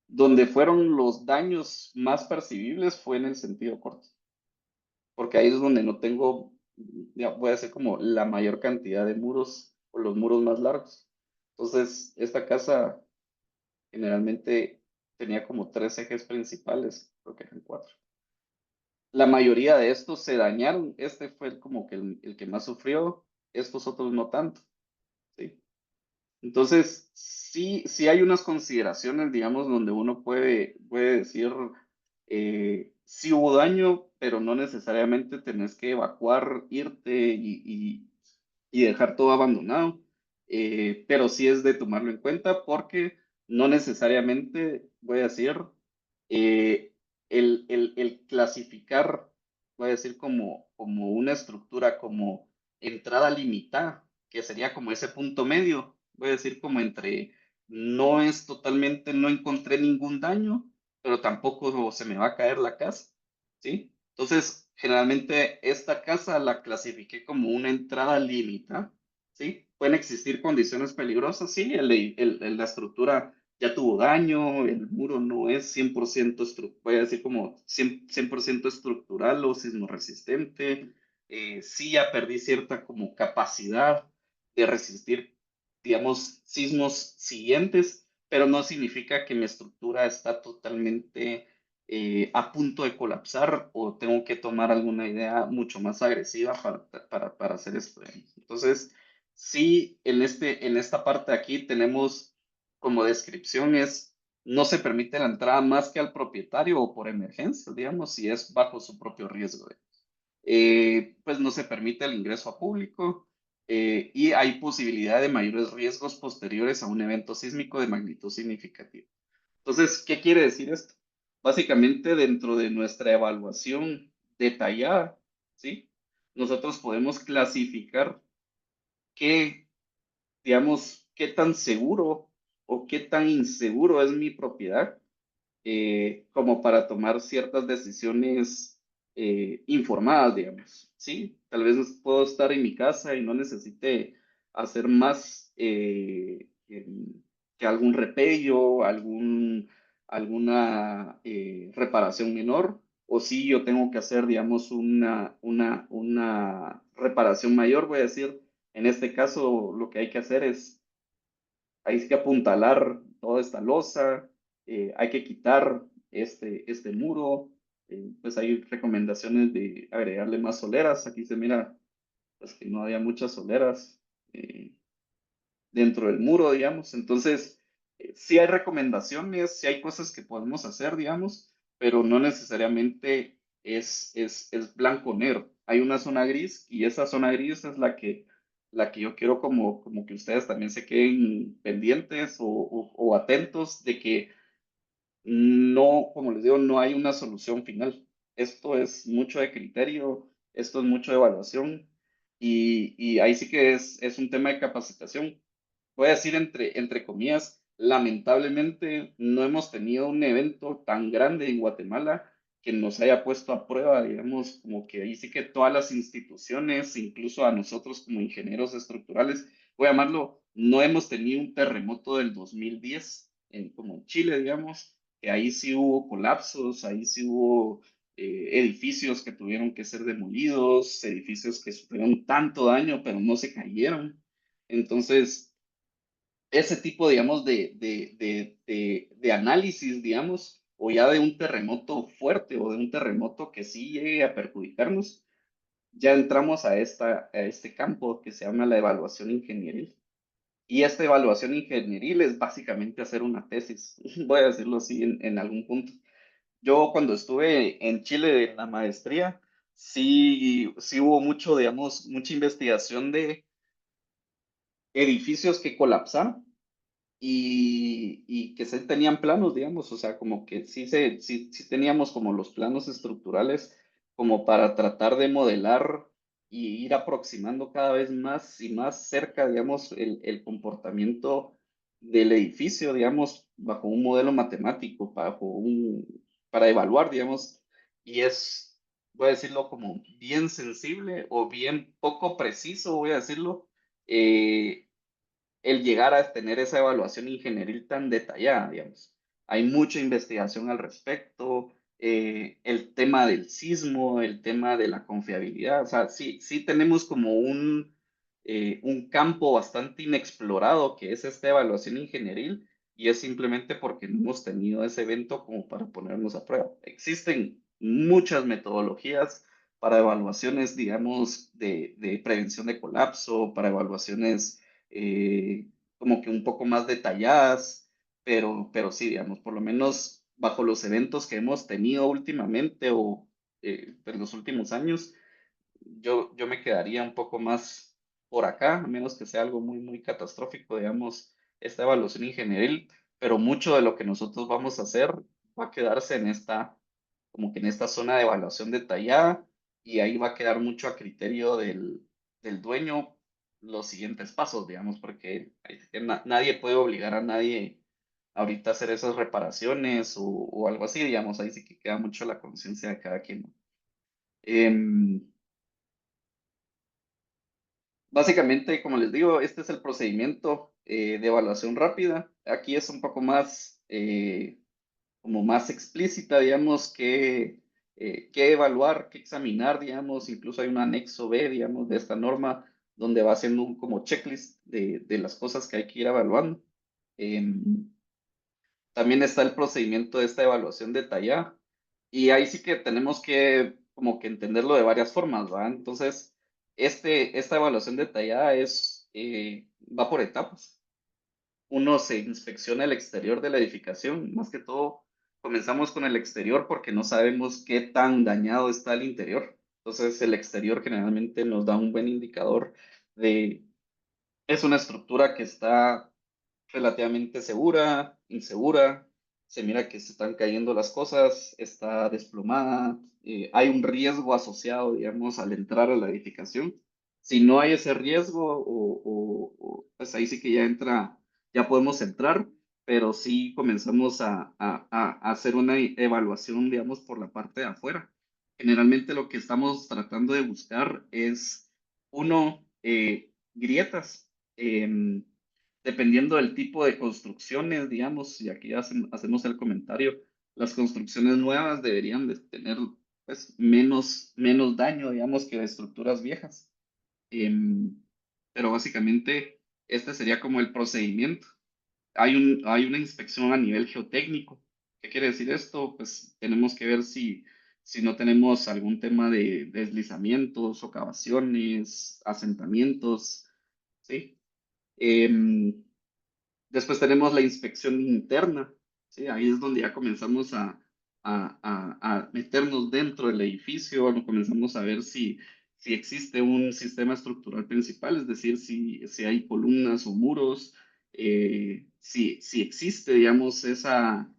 Donde fueron los daños más percibibles fue en el sentido corto. Porque ahí es donde no tengo, ya voy a decir como la mayor cantidad de muros o los muros más largos. Entonces, esta casa generalmente tenía como 3 ejes principales, creo que eran 4. La mayoría de estos se dañaron. Este fue como que el que más sufrió, estos otros no tanto, ¿sí? Entonces, sí hay unas consideraciones, digamos, donde uno puede decir, sí hubo daño, pero no necesariamente tenés que evacuar, irte y dejar todo abandonado. Pero sí es de tomarlo en cuenta porque no necesariamente, voy a decir, eh, el clasificar, voy a decir, como una estructura, como entrada limitada, que sería como ese punto medio, voy a decir como entre no es totalmente, no encontré ningún daño, pero tampoco se me va a caer la casa, ¿sí? Entonces, generalmente esta casa la clasifiqué como una entrada limitada, ¿sí? Pueden existir condiciones peligrosas, sí, la estructura ya tuvo daño, el muro no es 100%, voy a decir como 100% estructural o sismo resistente, sí ya perdí cierta como capacidad de resistir, digamos, sismos siguientes, pero no significa que mi estructura está totalmente a punto de colapsar o tengo que tomar alguna idea mucho más agresiva para hacer esto. Entonces, sí, en esta parte de aquí tenemos como descripciones, no se permite la entrada más que al propietario o por emergencia, digamos, si es bajo su propio riesgo. Pues no se permite el ingreso a público y hay posibilidad de mayores riesgos posteriores a un evento sísmico de magnitud significativa. Entonces, ¿qué quiere decir esto? Básicamente, dentro de nuestra evaluación detallada, ¿sí? Nosotros podemos clasificar qué, digamos, qué tan seguro o qué tan inseguro es mi propiedad como para tomar ciertas decisiones informadas, digamos, ¿sí? Tal vez puedo estar en mi casa y no necesite hacer más que algún repello, alguna reparación menor, o si yo tengo que hacer, digamos, una reparación mayor, voy a decir, en este caso lo que hay que hacer es hay que apuntalar toda esta losa, hay que quitar este muro, pues hay recomendaciones de agregarle más soleras. Aquí se mira pues, que no había muchas soleras dentro del muro, digamos. Entonces, sí hay recomendaciones, sí hay cosas que podemos hacer, digamos, pero no necesariamente es blanco o negro. Hay una zona gris y esa zona gris es la que yo quiero como que ustedes también se queden pendientes o atentos de que no, como les digo, no hay una solución final. Esto es mucho de criterio, esto es mucho de evaluación y ahí sí que es un tema de capacitación. Voy a decir entre comillas, lamentablemente no hemos tenido un evento tan grande en Guatemala que nos haya puesto a prueba, digamos, como que ahí sí que todas las instituciones, incluso a nosotros como ingenieros estructurales, voy a llamarlo, no hemos tenido un terremoto del 2010 como en Chile, digamos, que ahí sí hubo colapsos, ahí sí hubo edificios que tuvieron que ser demolidos, edificios que sufrieron tanto daño, pero no se cayeron. Entonces, ese tipo, digamos, de análisis, digamos, o ya de un terremoto fuerte o de un terremoto que sí llegue a perjudicarnos, ya entramos a este campo que se llama la evaluación ingenieril. Y esta evaluación ingenieril es básicamente hacer una tesis, voy a decirlo así en algún punto. Yo cuando estuve en Chile en la maestría, sí hubo mucho, digamos, mucha investigación de edificios que colapsaron y que se tenían planos, digamos, o sea, como que sí teníamos como los planos estructurales como para tratar de modelar y ir aproximando cada vez más y más cerca, digamos, el comportamiento del edificio, digamos, bajo un modelo matemático, para evaluar, digamos, y voy a decirlo como bien sensible o bien poco preciso, voy a decirlo, el llegar a tener esa evaluación ingenieril tan detallada, digamos. Hay mucha investigación al respecto, el tema del sismo, el tema de la confiabilidad, o sea, sí tenemos como un campo bastante inexplorado que es esta evaluación ingenieril y es simplemente porque no hemos tenido ese evento como para ponernos a prueba. Existen muchas metodologías para evaluaciones, digamos, de prevención de colapso, para evaluaciones eh, como que un poco más detalladas, pero sí, digamos, por lo menos bajo los eventos que hemos tenido últimamente o en los últimos años, yo me quedaría un poco más por acá, a menos que sea algo muy, muy catastrófico, digamos, esta evaluación ingenieril, pero mucho de lo que nosotros vamos a hacer va a quedarse como que en esta zona de evaluación detallada y ahí va a quedar mucho a criterio del dueño los siguientes pasos, digamos, porque nadie puede obligar a nadie ahorita a hacer esas reparaciones o algo así, digamos, ahí sí que queda mucho la conciencia de cada quien, ¿no? Em, Básicamente, como les digo, este es el procedimiento de evaluación rápida. Aquí es un poco más, como más explícita, digamos, que evaluar, que examinar, digamos. Incluso hay un anexo B, digamos, de esta norma, donde va haciendo un como checklist de las cosas que hay que ir evaluando. Em, También está el procedimiento de esta evaluación detallada. Y ahí sí que tenemos que como que entenderlo de varias formas, ¿va? Entonces, esta evaluación detallada va por etapas. Uno se inspecciona el exterior de la edificación, más que todo comenzamos con el exterior porque no sabemos qué tan dañado está el interior. Entonces, el exterior generalmente nos da un buen indicador de, es una estructura que está relativamente segura, insegura, se mira que se están cayendo las cosas, está desplomada, hay un riesgo asociado, digamos, al entrar a la edificación. Si no hay ese riesgo, pues ahí sí que ya podemos entrar, pero sí comenzamos a hacer una evaluación, digamos, por la parte de afuera. Generalmente lo que estamos tratando de buscar es, uno, grietas. Dependiendo del tipo de construcciones, digamos, y aquí hacemos el comentario, las construcciones nuevas deberían de tener pues, menos daño, digamos, que estructuras viejas. Em, pero básicamente este sería como el procedimiento. Hay una inspección a nivel geotécnico. ¿Qué quiere decir esto? Pues tenemos que ver si no tenemos algún tema de deslizamientos, socavaciones, asentamientos, ¿sí? Em, Después tenemos la inspección interna, ¿sí? Ahí es donde ya comenzamos a meternos dentro del edificio, ¿no? Comenzamos a ver si existe un sistema estructural principal, es decir, si hay columnas o muros, si existe, digamos, esa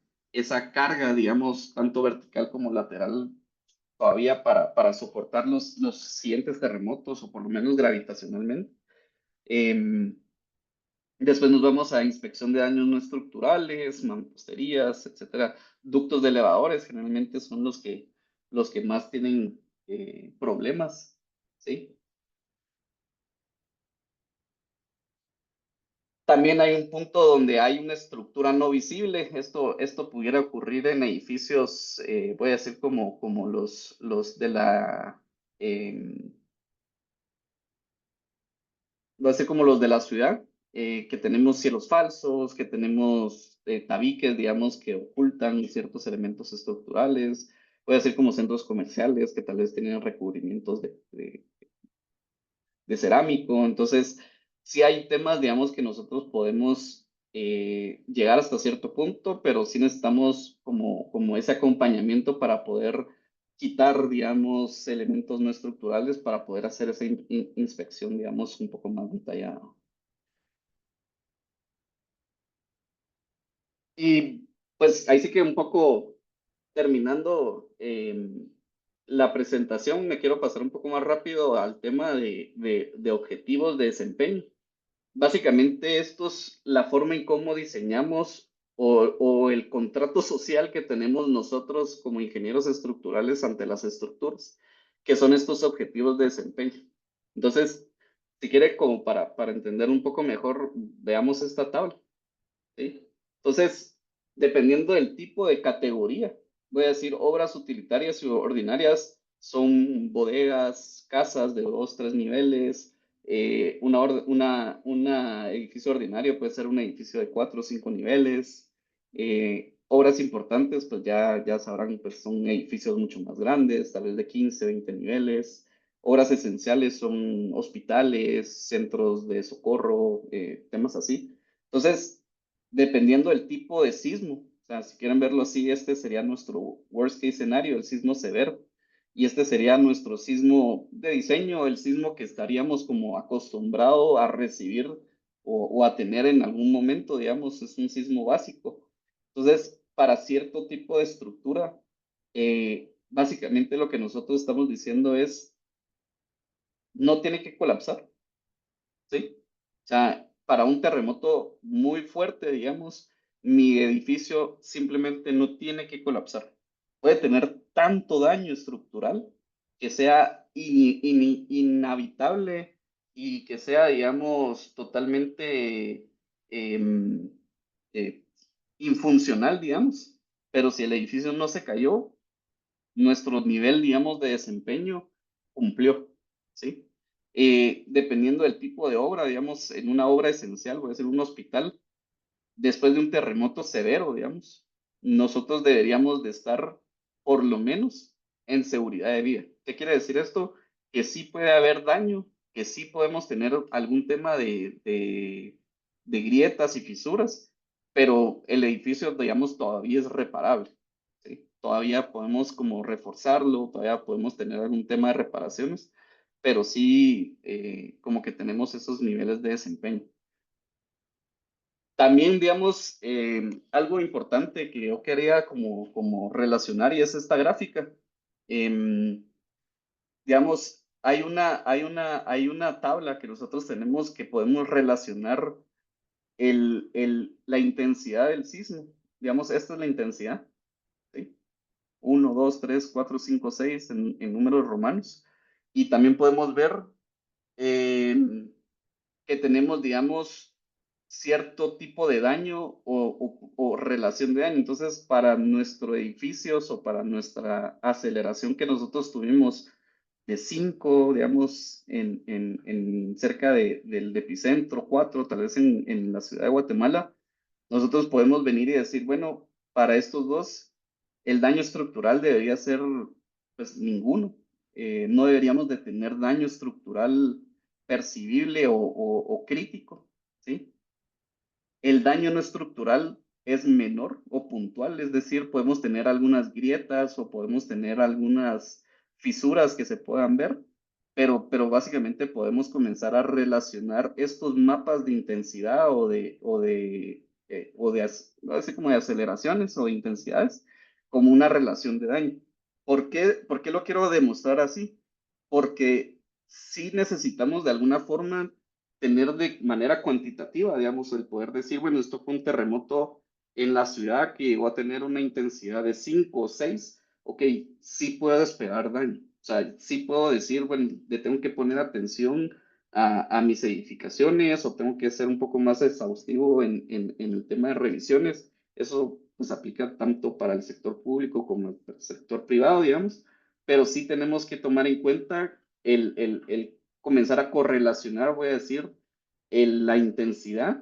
carga, digamos, tanto vertical como lateral todavía para soportar los siguientes terremotos o por lo menos gravitacionalmente. Em, Después nos vamos a inspección de daños no estructurales, mamposterías, etcétera. Ductos de elevadores generalmente son los que más tienen problemas, ¿sí? También hay un punto donde hay una estructura no visible. Esto pudiera ocurrir en edificios, voy a decir como los de va a ser como los de la ciudad, que tenemos cielos falsos, que tenemos tabiques, digamos, que ocultan ciertos elementos estructurales. Puede ser como centros comerciales que tal vez tienen recubrimientos de cerámico. Entonces, sí hay temas, digamos, que nosotros podemos llegar hasta cierto punto, pero sí necesitamos como ese acompañamiento para poder quitar, digamos, elementos no estructurales para poder hacer esa inspección, digamos, un poco más detallada. Y pues ahí sí que un poco terminando la presentación, me quiero pasar un poco más rápido al tema de objetivos de desempeño. Básicamente esto es la forma en cómo diseñamos o el contrato social que tenemos nosotros como ingenieros estructurales ante las estructuras, que son estos objetivos de desempeño. Entonces, si quiere, como para entender un poco mejor, veamos esta tabla. ¿Sí? Entonces, dependiendo del tipo de categoría, voy a decir obras utilitarias y ordinarias son bodegas, casas de 2, 3 niveles. Una edificio ordinario puede ser un edificio de 4 o 5 niveles. Obras importantes, pues ya sabrán, pues son edificios mucho más grandes, tal vez de 15, 20 niveles. Obras esenciales son hospitales, centros de socorro, temas así. Entonces, dependiendo del tipo de sismo, o sea, si quieren verlo así, este sería nuestro worst case scenario, el sismo severo, y este sería nuestro sismo de diseño, el sismo que estaríamos como acostumbrado a recibir o a tener en algún momento, digamos, es un sismo básico. Entonces, para cierto tipo de estructura, básicamente lo que nosotros estamos diciendo es, no tiene que colapsar, ¿sí? O sea, para un terremoto muy fuerte, digamos, mi edificio simplemente no tiene que colapsar. Puede tener tanto daño estructural que sea inhabitable y que sea, digamos, totalmente em, eh, infuncional, digamos. Pero si el edificio no se cayó, nuestro nivel, digamos, de desempeño cumplió, ¿sí? Dependiendo del tipo de obra, digamos, en una obra esencial, voy a decir un hospital, después de un terremoto severo, digamos, nosotros deberíamos de estar por lo menos en seguridad de vida. ¿Qué quiere decir esto? Que sí puede haber daño, que sí podemos tener algún tema de grietas y fisuras, pero el edificio, digamos, todavía es reparable. ¿Sí? Todavía podemos como reforzarlo, todavía podemos tener algún tema de reparaciones, pero sí como que tenemos esos niveles de desempeño. También, digamos, algo importante que yo quería como relacionar y es esta gráfica. Digamos, hay una tabla que nosotros tenemos que podemos relacionar la intensidad del sismo. Digamos, esta es la intensidad, ¿sí? 1, 2, 3, 4, 5, 6 en números romanos. Y también podemos ver que tenemos, digamos, cierto tipo de daño o relación de daño. Entonces, para nuestros edificios o para nuestra aceleración que nosotros tuvimos de 5, digamos, en cerca del epicentro, 4, tal vez en la ciudad de Guatemala, nosotros podemos venir y decir, bueno, para estos dos, el daño estructural debería ser, pues, ninguno. No deberíamos de tener daño estructural percibible o crítico, ¿sí? El daño no estructural es menor o puntual, es decir, podemos tener algunas grietas o podemos tener algunas fisuras que se puedan ver, pero básicamente podemos comenzar a relacionar estos mapas de intensidad así como de aceleraciones o de intensidades como una relación de daño. ¿Por qué lo quiero demostrar así? Porque sí necesitamos de alguna forma tener de manera cuantitativa, digamos, el poder decir, bueno, esto fue un terremoto en la ciudad que llegó a tener una intensidad de 5 o 6, ok, sí puedo esperar daño. O sea, sí puedo decir, bueno, le tengo que poner atención a mis edificaciones o tengo que ser un poco más exhaustivo en el tema de revisiones. Eso pues aplica tanto para el sector público como el sector privado, digamos, pero sí tenemos que tomar en cuenta el comenzar a correlacionar, voy a decir, la intensidad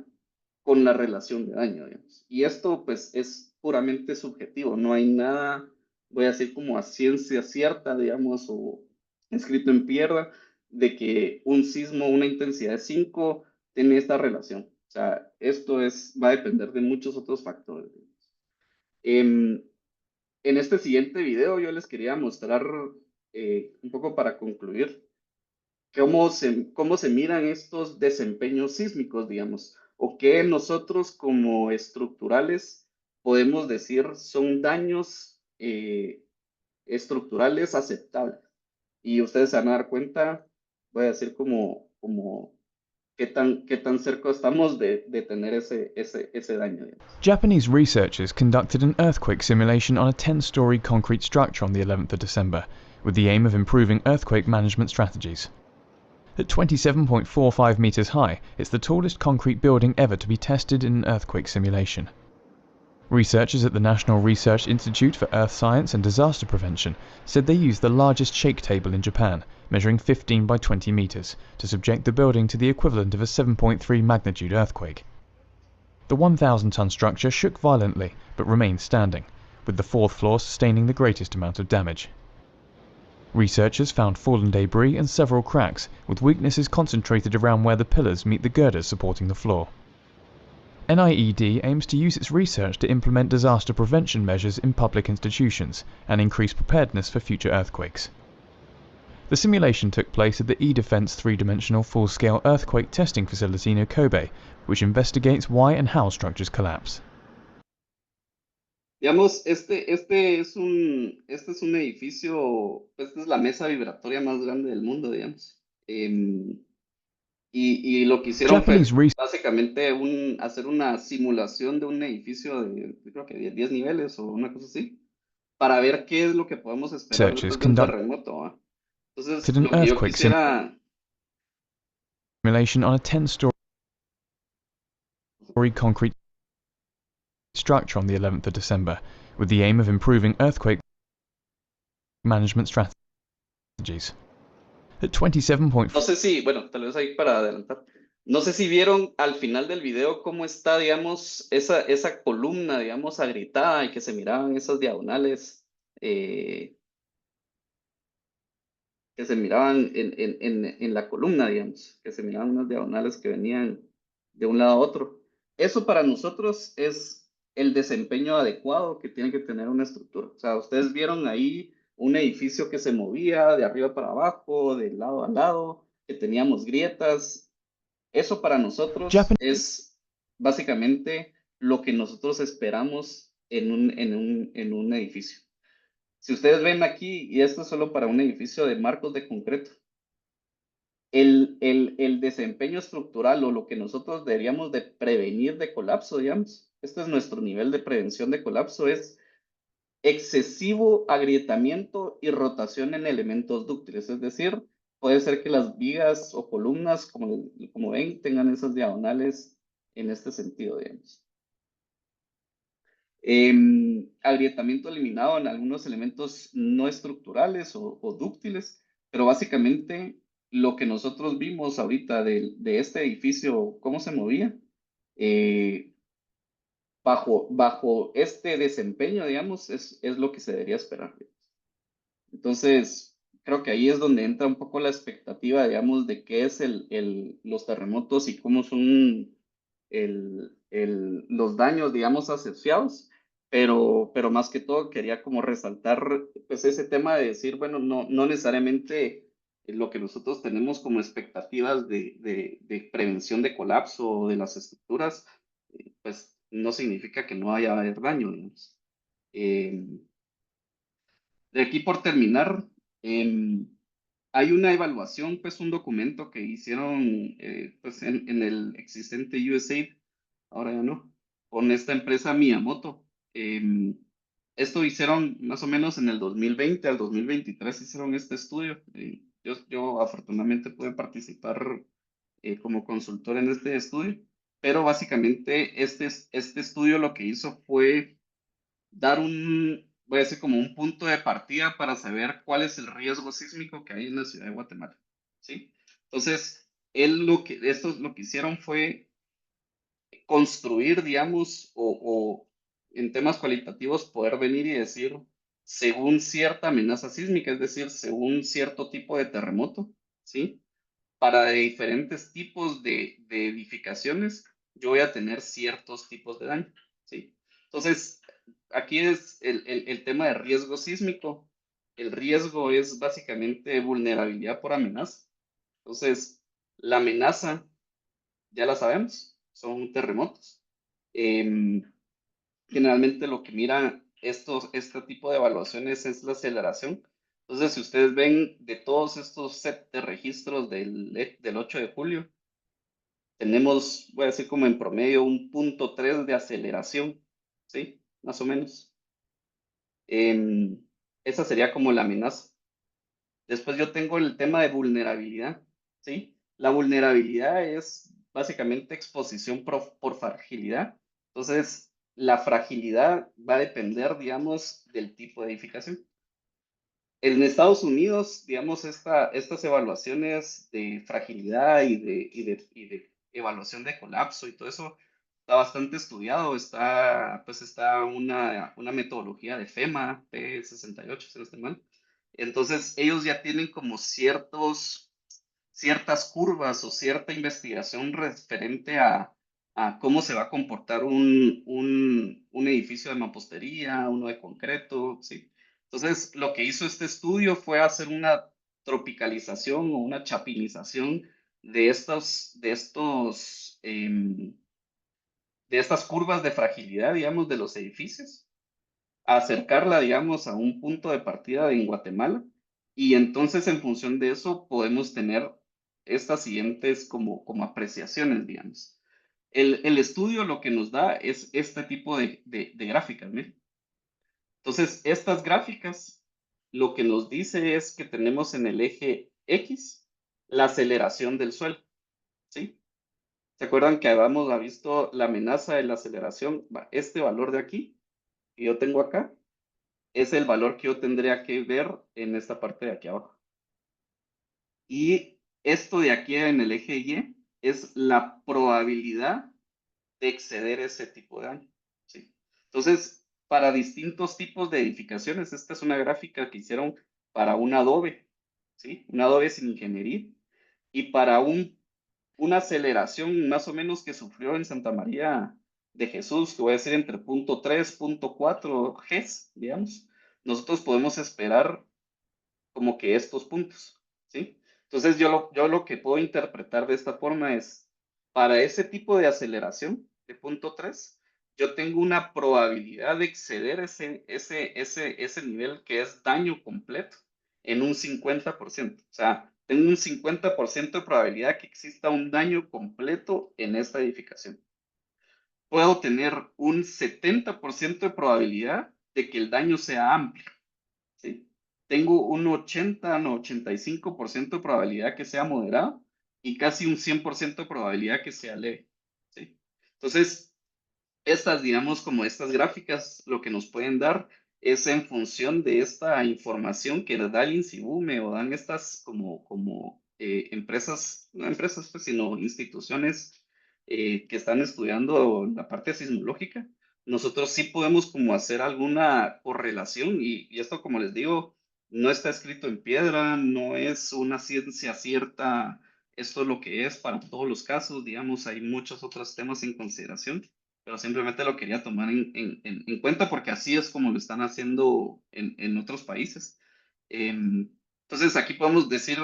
con la relación de daño, digamos. Y esto pues es puramente subjetivo, no hay nada, voy a decir como a ciencia cierta, digamos, o escrito en piedra, de que un sismo, una intensidad de 5 tiene esta relación. O sea, esto va a depender de muchos otros factores. En este siguiente video yo les quería mostrar un poco para concluir cómo se miran estos desempeños sísmicos, digamos, o qué nosotros como estructurales podemos decir son daños estructurales aceptables. Y ustedes se van a dar cuenta, voy a decir como qué tan cerca estamos de tener ese daño, digamos. Japanese researchers conducted an earthquake simulation on a 10-story concrete structure on the 11th of December, with the aim of improving earthquake management strategies. At 27.45 meters high, it's the tallest concrete building ever to be tested in an earthquake simulation. Researchers at the National Research Institute for Earth Science and Disaster Prevention said they used the largest shake table in Japan, measuring 15 by 20 meters, to subject the building to the equivalent of a 7.3 magnitude earthquake. The 1,000-ton structure shook violently, but remained standing, with the fourth floor sustaining the greatest amount of damage. Researchers found fallen debris and several cracks, with weaknesses concentrated around where the pillars meet the girders supporting the floor. NIED aims to use its research to implement disaster prevention measures in public institutions and increase preparedness for future earthquakes. The simulation took place at the eDefense three-dimensional full-scale earthquake testing facility near Kobe, which investigates why and how structures collapse. Digamos, este es un edificio, esta es la mesa vibratoria más grande del mundo, digamos. Y lo que hicieron fue básicamente hacer una simulación de un edificio de, yo creo que 10 niveles o una cosa así, para ver qué es lo que podemos esperar después de un terremoto, ¿va? Entonces, lo que yo quisiera... Simulation on a 10-story concrete structure on the 11th of December, with the aim of improving earthquake management strategies. At 27. No sé si, bueno, tal vez ahí para adelantar. No sé si vieron al final del video cómo está, digamos, esa columna, digamos, agrietada y que se miraban esas diagonales que se miraban en la columna, digamos, que se miraban unas diagonales que venían de un lado a otro. Eso para nosotros es el desempeño adecuado que tiene que tener una estructura. O sea, ustedes vieron ahí un edificio que se movía de arriba para abajo, de lado a lado, que teníamos grietas. Eso para nosotros es básicamente lo que nosotros esperamos en un edificio. Si ustedes ven aquí, y esto es solo para un edificio de marcos de concreto, el desempeño estructural o lo que nosotros deberíamos de prevenir de colapso, digamos, este es nuestro nivel de prevención de colapso, es excesivo agrietamiento y rotación en elementos dúctiles, es decir, puede ser que las vigas o columnas, como ven, tengan esas diagonales en este sentido, digamos. Agrietamiento eliminado en algunos elementos no estructurales o dúctiles, pero básicamente lo que nosotros vimos ahorita de este edificio, cómo se movía, bajo este desempeño, digamos, es lo que se debería esperar. Entonces, creo que ahí es donde entra un poco la expectativa, digamos, de qué es los terremotos y cómo son los daños, digamos, asociados. Pero más que todo quería como resaltar pues ese tema de decir, bueno, no necesariamente lo que nosotros tenemos como expectativas de prevención de colapso de las estructuras, pues no significa que no vaya a haber daño, digamos. De aquí por terminar, hay una evaluación, pues un documento que hicieron pues en el existente USAID, ahora ya no, con esta empresa Miyamoto. Esto hicieron más o menos en el 2020 al 2023 hicieron este estudio. Yo afortunadamente pude participar como consultor en este estudio, pero básicamente este estudio lo que hizo fue dar voy a decir como un punto de partida para saber cuál es el riesgo sísmico que hay en la ciudad de Guatemala, ¿sí? Entonces, estos lo que hicieron fue construir, digamos, o en temas cualitativos poder venir y decir, según cierta amenaza sísmica, es decir, según cierto tipo de terremoto, ¿sí? Para diferentes tipos de edificaciones, yo voy a tener ciertos tipos de daño, ¿sí? Entonces, aquí es el tema de riesgo sísmico. El riesgo es básicamente vulnerabilidad por amenaza. Entonces, la amenaza, ya la sabemos, son terremotos. Generalmente lo que mira este tipo de evaluaciones es la aceleración. Entonces, si ustedes ven de todos estos set de registros del 8 de julio, tenemos, voy a decir como en promedio, un 0.3 de aceleración, ¿sí? Más o menos. Esa sería como la amenaza. Después yo tengo el tema de vulnerabilidad, ¿sí? La vulnerabilidad es básicamente exposición por fragilidad. Entonces, la fragilidad va a depender, digamos, del tipo de edificación. En Estados Unidos, digamos, estas evaluaciones de fragilidad y de evaluación de colapso y todo eso está bastante estudiado. Está una metodología de FEMA, P68, si no estoy mal. Entonces, ellos ya tienen como ciertas curvas o cierta investigación referente a cómo se va a comportar un edificio de mampostería, uno de concreto, ¿sí? Entonces, lo que hizo este estudio fue hacer una tropicalización o una chapinización de estas curvas de fragilidad, digamos, de los edificios, acercarla, digamos, a un punto de partida en Guatemala, y entonces en función de eso podemos tener estas siguientes como apreciaciones, digamos. El estudio lo que nos da es este tipo de gráficas, ¿no? Entonces, estas gráficas lo que nos dice es que tenemos en el eje X la aceleración del suelo, ¿sí? ¿Se acuerdan que habíamos visto la amenaza de la aceleración? Este valor de aquí, que yo tengo acá, es el valor que yo tendría que ver en esta parte de aquí abajo. Y esto de aquí en el eje Y es la probabilidad de exceder ese tipo de daño, ¿sí? Entonces, para distintos tipos de edificaciones, esta es una gráfica que hicieron para un adobe, ¿sí? Un adobe sin ingeniería. Y para una aceleración más o menos que sufrió en Santa María de Jesús, que voy a decir entre 0.3, 0.4 Gs, digamos, nosotros podemos esperar como que estos puntos, ¿sí? Entonces yo lo que puedo interpretar de esta forma es, para ese tipo de aceleración de 0.3, yo tengo una probabilidad de exceder ese nivel que es daño completo en un 50%. O sea, tengo un 50% de probabilidad que exista un daño completo en esta edificación. Puedo tener un 70% de probabilidad de que el daño sea amplio, ¿sí? Tengo un 80, no, 85% de probabilidad que sea moderado y casi un 100% de probabilidad que sea leve, ¿sí? Entonces, digamos, como estas gráficas, lo que nos pueden dar es en función de esta información que da el INSIBUME o dan estas como empresas, no empresas, pues, sino instituciones que están estudiando la parte sismológica. Nosotros sí podemos como hacer alguna correlación y esto, como les digo, no está escrito en piedra, no es una ciencia cierta, esto es lo que es para todos los casos, digamos, hay muchos otros temas en consideración, pero simplemente lo quería tomar en cuenta porque así es como lo están haciendo en otros países. Entonces aquí podemos decir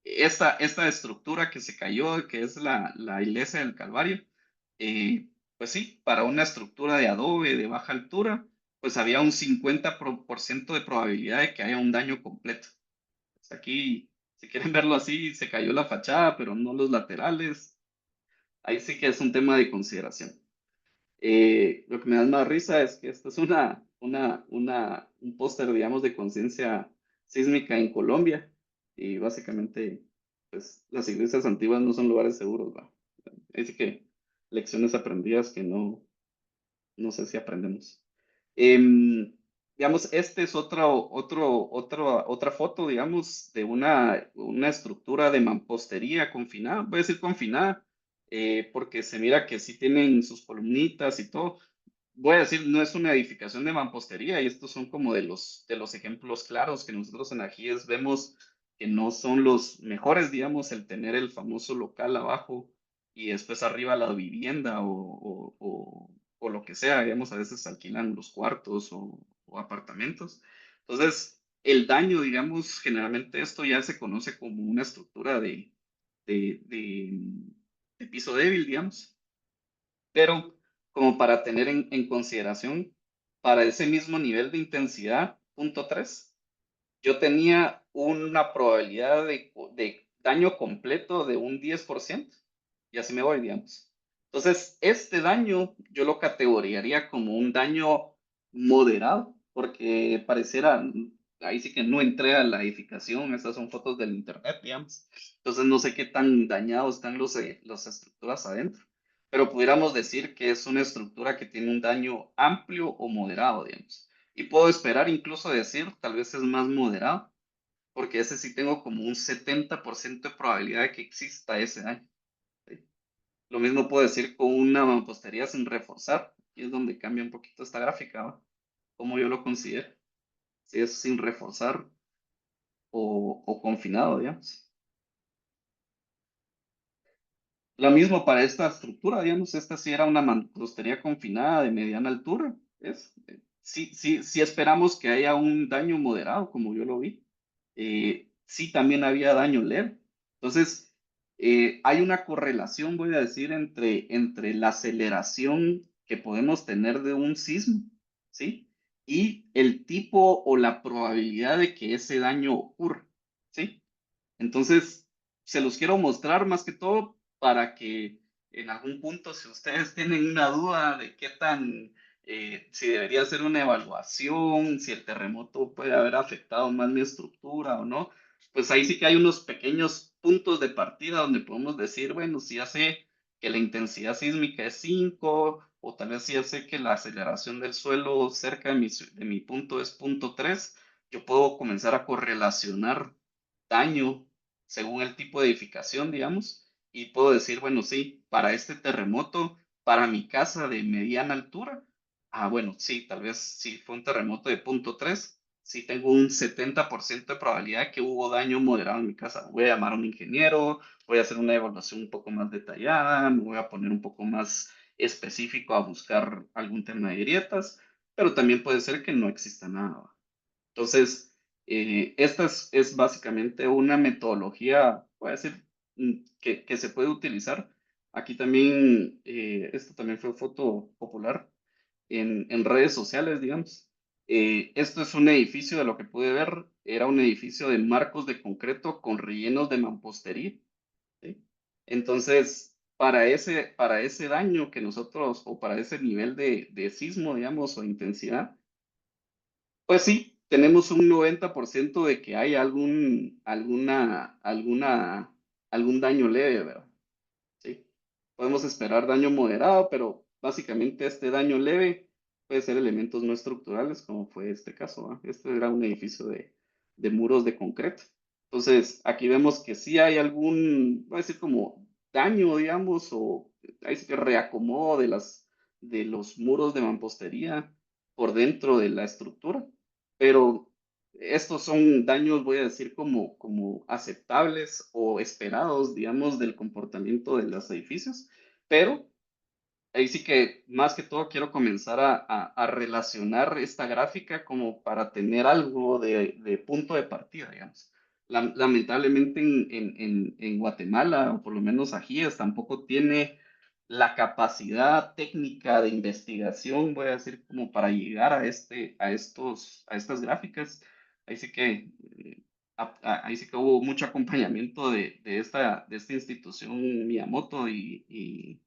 esta estructura que se cayó, que es la iglesia del Calvario, pues sí, para una estructura de adobe de baja altura, pues había un 50% de probabilidad de que haya un daño completo. Pues aquí, si quieren verlo así, se cayó la fachada, pero no los laterales. Ahí sí que es un tema de consideración. Lo que me da más risa es que esto es un póster, digamos, de conciencia sísmica en Colombia. Y básicamente, pues las iglesias antiguas no son lugares seguros, ¿va? Así que lecciones aprendidas que no sé si aprendemos. Digamos, este es otra foto, digamos, de una estructura de mampostería confinada. Voy a decir confinada, porque se mira que sí tienen sus columnitas y todo. Voy a decir, no es una edificación de mampostería, y estos son como de los ejemplos claros que nosotros en Ajíes vemos que no son los mejores, digamos, el tener el famoso local abajo y después arriba la vivienda o o lo que sea, digamos, a veces alquilan los cuartos o apartamentos. Entonces, el daño, digamos, generalmente esto ya se conoce como una estructura de, de, de piso débil, digamos. Pero como para tener en consideración, para ese mismo nivel de intensidad, punto 3, yo tenía una probabilidad de daño completo de un 10%, y así me voy, digamos. Entonces, este daño yo lo categorizaría como un daño moderado, porque pareciera, ahí sí que no entré a la edificación, estas son fotos del internet, digamos. Entonces, no sé qué tan dañados están las estructuras adentro, pero pudiéramos decir que es una estructura que tiene un daño amplio o moderado, digamos. Y puedo esperar incluso decir, tal vez es más moderado, porque ese sí tengo como un 70% de probabilidad de que exista ese daño. ¿Sí? Lo mismo puedo decir con una mampostería sin reforzar, y es donde cambia un poquito esta gráfica, ¿va? Como yo lo considero, si es sin reforzar o confinado, digamos. Lo mismo para esta estructura, digamos, esta sí era una mampostería confinada de mediana altura. Sí esperamos que haya un daño moderado, como yo lo vi. Sí también había daño leve. Entonces, hay una correlación, voy a decir, entre la aceleración que podemos tener de un sismo, ¿sí? Y el tipo o la probabilidad de que ese daño ocurra, ¿sí? Entonces, se los quiero mostrar más que todo para que en algún punto, si ustedes tienen una duda de qué tan, si debería hacer una evaluación, si el terremoto puede haber afectado más mi estructura o no, pues ahí sí que hay unos pequeños puntos de partida donde podemos decir, bueno, si ya sé que la intensidad sísmica es 5, o tal vez si ya sé que la aceleración del suelo cerca de mi punto es punto 3, yo puedo comenzar a correlacionar daño según el tipo de edificación, digamos, y puedo decir, bueno, sí, para este terremoto, para mi casa de mediana altura, bueno, sí, tal vez si fue un terremoto de punto 3, sí tengo un 70% de probabilidad de que hubo daño moderado en mi casa. Voy a llamar a un ingeniero, voy a hacer una evaluación un poco más detallada, me voy a poner un poco más específico a buscar algún tema de grietas, pero también puede ser que no exista nada. Entonces, esta es básicamente una metodología, voy a decir, que se puede utilizar. Aquí también, esto también fue foto popular en redes sociales, digamos. Esto es un edificio, de lo que pude ver, era un edificio de marcos de concreto con rellenos de mampostería, ¿sí? Entonces, para ese daño que nosotros, o para ese nivel de sismo, digamos, o intensidad, pues sí, tenemos un 90% de que hay algún daño leve, ¿verdad? Sí. Podemos esperar daño moderado, pero básicamente este daño leve puede ser elementos no estructurales, como fue este caso, ¿va? Este era un edificio de muros de concreto. Entonces, aquí vemos que sí hay voy a decir como daño, digamos, o hay que reacomodo de los muros de mampostería por dentro de la estructura, pero estos son daños, voy a decir, como aceptables o esperados, digamos, del comportamiento de los edificios, pero ahí sí que más que todo quiero comenzar a relacionar esta gráfica como para tener algo de punto de partida, digamos. Lamentablemente en Guatemala, o por lo menos Ajíes, tampoco tiene la capacidad técnica de investigación, voy a decir, como para llegar a estas gráficas. Ahí sí que, ahí sí que hubo mucho acompañamiento de esta institución Miyamoto y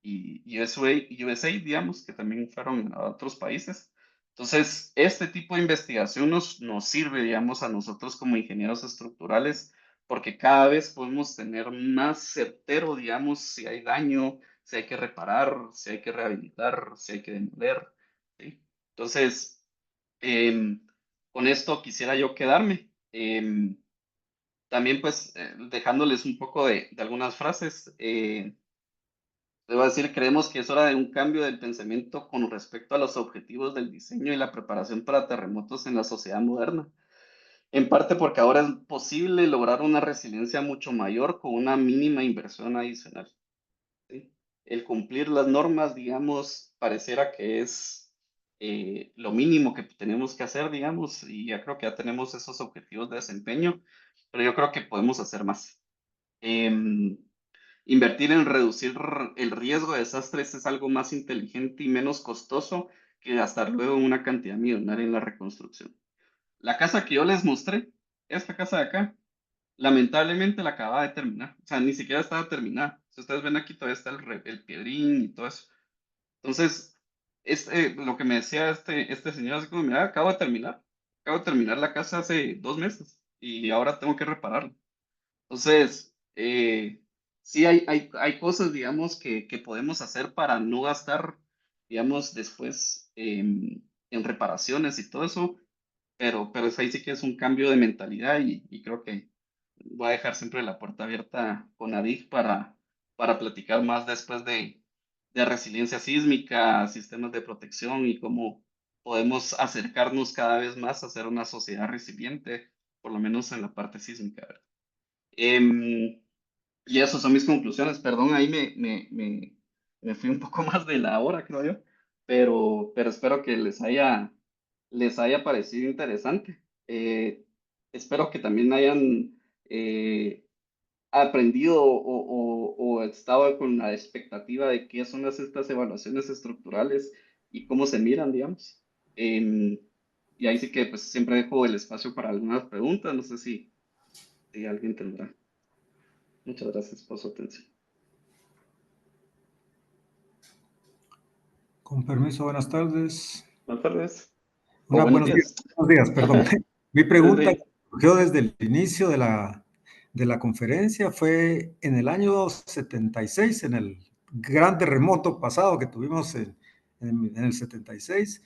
USA, digamos, que también fueron a otros países. Entonces, este tipo de investigación nos sirve, digamos, a nosotros como ingenieros estructurales, porque cada vez podemos tener más certero, digamos, si hay daño, si hay que reparar, si hay que rehabilitar, si hay que demoler, ¿sí? Entonces, con esto quisiera yo quedarme. También, pues, dejándoles un poco de algunas frases. Te voy a decir, creemos que es hora de un cambio del pensamiento con respecto a los objetivos del diseño y la preparación para terremotos en la sociedad moderna. En parte porque ahora es posible lograr una resiliencia mucho mayor con una mínima inversión adicional, ¿sí? el cumplir las normas, digamos, pareciera que es lo mínimo que tenemos que hacer, digamos, y ya creo que ya tenemos esos objetivos de desempeño, pero yo creo que podemos hacer más. Em, Invertir en reducir el riesgo de desastres es algo más inteligente y menos costoso que gastar luego una cantidad millonaria en la reconstrucción. La casa que yo les mostré, esta casa de acá, lamentablemente la acababa de terminar. O sea, ni siquiera estaba terminada. Si ustedes ven aquí, todavía está el piedrín y todo eso. Entonces, lo que me decía este señor, así como, mira, acabo de terminar la casa hace 2 meses y ahora tengo que repararla. Entonces, sí hay cosas, digamos, que podemos hacer para no gastar, digamos, después en reparaciones y todo eso, pero es ahí sí que es un cambio de mentalidad y creo que voy a dejar siempre la puerta abierta con ADIC para platicar más después de resiliencia sísmica, sistemas de protección y cómo podemos acercarnos cada vez más a ser una sociedad resiliente, por lo menos en la parte sísmica, ¿verdad? Em, y esas son mis conclusiones. Perdón, ahí me fui un poco más de la hora, creo yo, pero espero que les haya parecido interesante. Espero que también hayan aprendido o estado con la expectativa de qué son estas evaluaciones estructurales y cómo se miran, digamos. Em, y ahí sí que pues siempre dejo el espacio para algunas preguntas. No sé si alguien tendrá. Muchas gracias por su atención. Con permiso, buenas tardes. Buenas tardes. Buenos días, perdón. Mi pregunta Sí. surgió desde el inicio de la conferencia, fue en el año 76, en el gran terremoto pasado que tuvimos en el 76.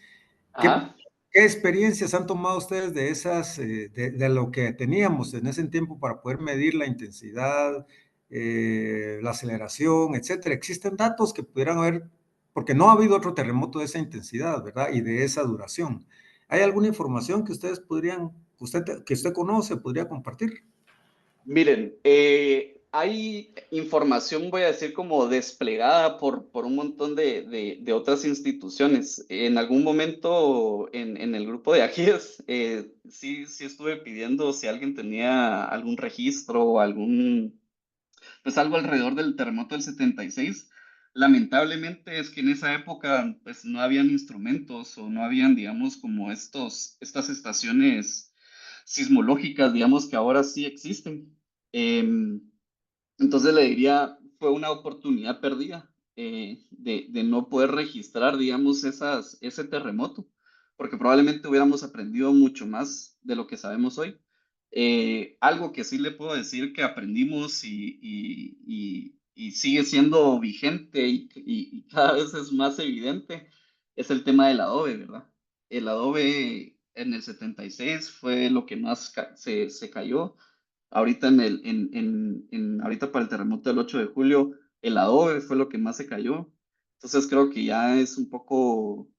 Ajá. ¿Qué experiencias han tomado ustedes de esas, de lo que teníamos en ese tiempo para poder medir la intensidad, la aceleración, etcétera? ¿Existen datos que pudieran haber, porque no ha habido otro terremoto de esa intensidad, ¿verdad? Y de esa duración. ¿Hay alguna información que ustedes que usted conoce, podría compartir? Miren, hay información, voy a decir, como desplegada por un montón de otras instituciones. En algún momento en el grupo de Ajíes, sí estuve pidiendo si alguien tenía algún registro o pues algo alrededor del terremoto del 76. Lamentablemente es que en esa época pues no habían instrumentos o no habían, digamos, como estas estaciones sismológicas, digamos, que ahora sí existen. Em, entonces le diría, fue una oportunidad perdida de no poder registrar, digamos, ese terremoto, porque probablemente hubiéramos aprendido mucho más de lo que sabemos hoy. Algo que sí le puedo decir que aprendimos y sigue siendo vigente y cada vez es más evidente es el tema del adobe, ¿verdad? El adobe en el 76 fue lo que más se cayó. Ahorita ahorita para el terremoto del 8 de julio, el adobe fue lo que más se cayó. Entonces creo que ya es un poco,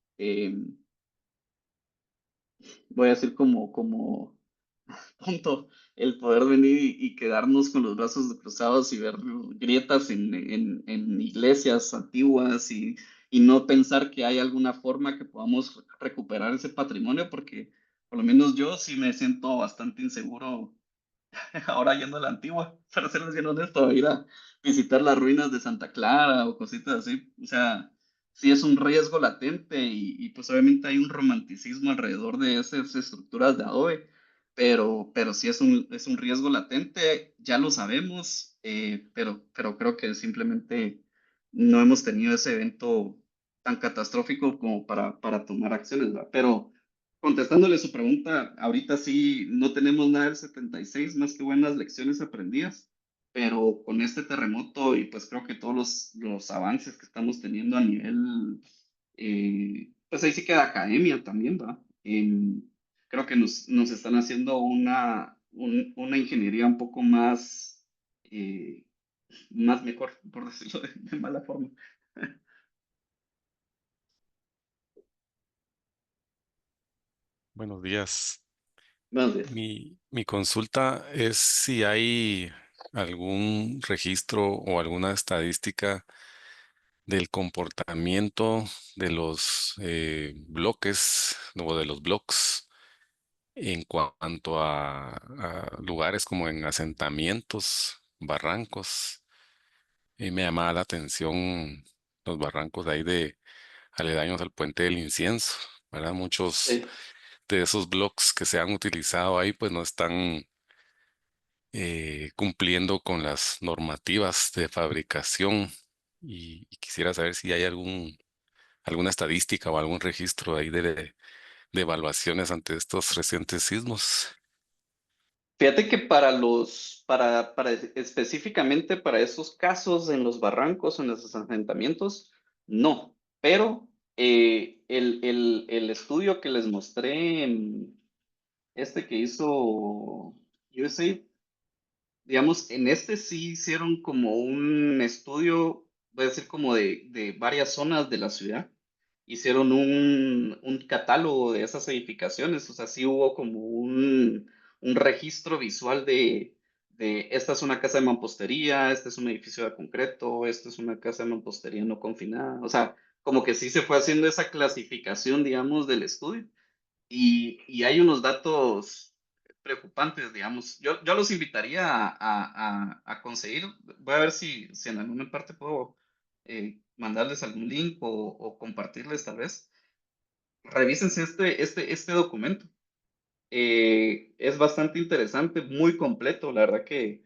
voy a decir como tonto el poder venir y quedarnos con los brazos cruzados y ver grietas en iglesias antiguas y no pensar que hay alguna forma que podamos recuperar ese patrimonio, porque por lo menos yo sí me siento bastante inseguro ahora yendo a la antigua, para serles bien honesto, ir a visitar las ruinas de Santa Clara o cositas así. O sea, sí es un riesgo latente pues obviamente hay un romanticismo alrededor de esas estructuras de adobe, pero sí es un riesgo latente, ya lo sabemos, pero creo que simplemente no hemos tenido ese evento tan catastrófico como para tomar acciones, ¿verdad? Pero contestándole su pregunta, ahorita sí no tenemos nada del 76 más que buenas lecciones aprendidas, pero con este terremoto y pues creo que todos los avances que estamos teniendo a nivel, pues ahí sí queda academia también, ¿va? Creo que nos están haciendo una ingeniería un poco más mejor, por decirlo de mala forma. Buenos días. Buenos días. Mi consulta es si hay algún registro o alguna estadística del comportamiento de los bloques o de los blocks en cuanto a lugares como en asentamientos, barrancos. Y me llamaba la atención los barrancos de ahí de aledaños al Puente del Incienso, ¿verdad? Muchos Sí. de esos blocks que se han utilizado ahí pues no están cumpliendo con las normativas de fabricación y quisiera saber si hay alguna estadística o algún registro ahí de evaluaciones ante estos recientes sismos. Fíjate que para específicamente para esos casos en los barrancos, en los asentamientos, no. Pero el estudio que les mostré, este que hizo USA, digamos, en este sí hicieron como un estudio, voy a decir como de varias zonas de la ciudad. Hicieron un catálogo de esas edificaciones, o sea, sí hubo como un registro visual de esta es una casa de mampostería, este es un edificio de concreto, esta es una casa de mampostería no confinada, o sea, como que sí se fue haciendo esa clasificación, digamos, del estudio. Y hay unos datos preocupantes, digamos. Yo los invitaría a conseguir. Voy a ver si en alguna parte puedo mandarles algún link o compartirles tal vez. Revísense este documento. Es bastante interesante, muy completo, la verdad que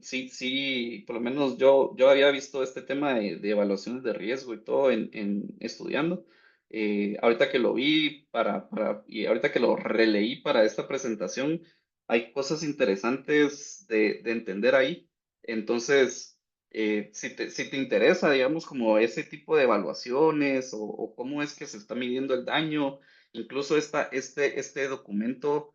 sí, por lo menos yo había visto este tema de evaluaciones de riesgo y todo en estudiando. Ahorita que lo vi y ahorita que lo releí para esta presentación, hay cosas interesantes de entender ahí. Entonces, si te interesa, digamos, como ese tipo de evaluaciones o cómo es que se está midiendo el daño. Incluso este documento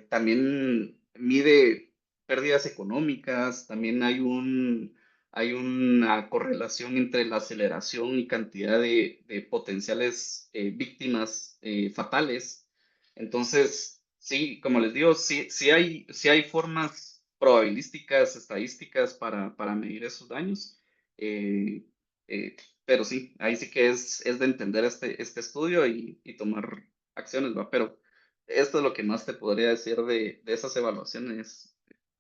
también mide pérdidas económicas, también hay una correlación entre la aceleración y cantidad de potenciales víctimas fatales. Entonces, sí, como les digo, sí hay formas probabilísticas, estadísticas para medir esos daños. Eh, eh, pero sí, ahí sí que es de entender este estudio y tomar acciones, ¿va? Pero esto es lo que más te podría decir de esas evaluaciones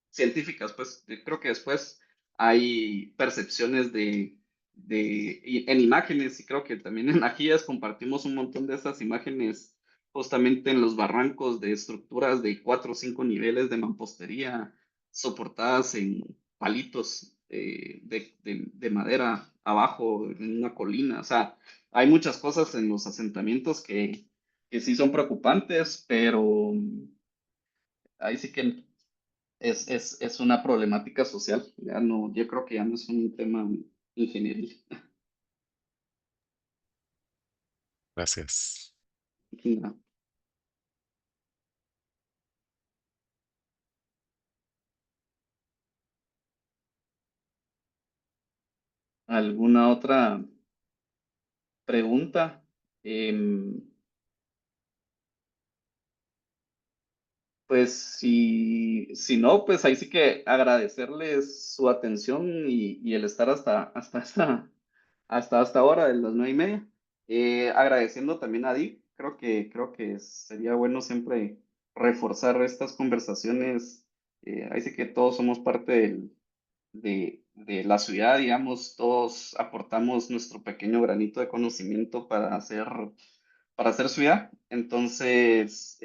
científicas, pues creo que después hay percepciones en imágenes y creo que también en Ajías compartimos un montón de esas imágenes justamente en los barrancos de estructuras de 4 o 5 niveles de mampostería soportadas en palitos de madera abajo en una colina. O sea, hay muchas cosas en los asentamientos que sí son preocupantes, pero ahí sí que es una problemática social. Ya no, yo creo que ya no es un tema ingenieril. Gracias. No. ¿Alguna otra pregunta? Em, Pues si no, pues ahí sí que agradecerles su atención y el estar hasta ahora, de las 9:30. Agradeciendo también a Di, creo que sería bueno siempre reforzar estas conversaciones. Ahí sí que todos somos parte de la ciudad, digamos, todos aportamos nuestro pequeño granito de conocimiento para hacer ciudad. Entonces,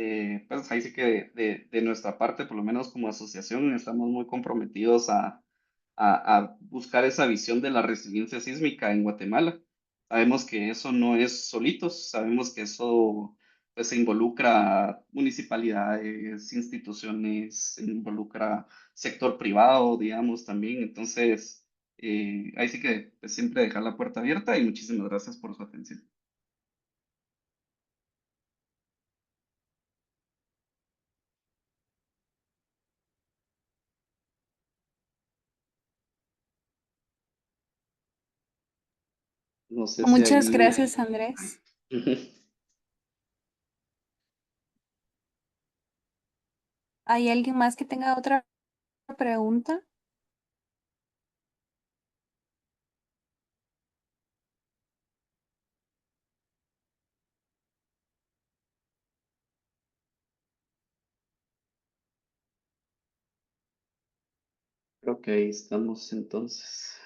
pues ahí sí que de nuestra parte, por lo menos como asociación, estamos muy comprometidos a buscar esa visión de la resiliencia sísmica en Guatemala. Sabemos que eso no es solitos, sabemos que eso pues, se involucra municipalidades, instituciones, se involucra sector privado, digamos, también. Entonces, ahí sí que pues, siempre dejar la puerta abierta y muchísimas gracias por su atención. No sé si Muchas ahí... gracias, Andrés. ¿Hay alguien más que tenga otra pregunta? creo que ahí estamos entonces.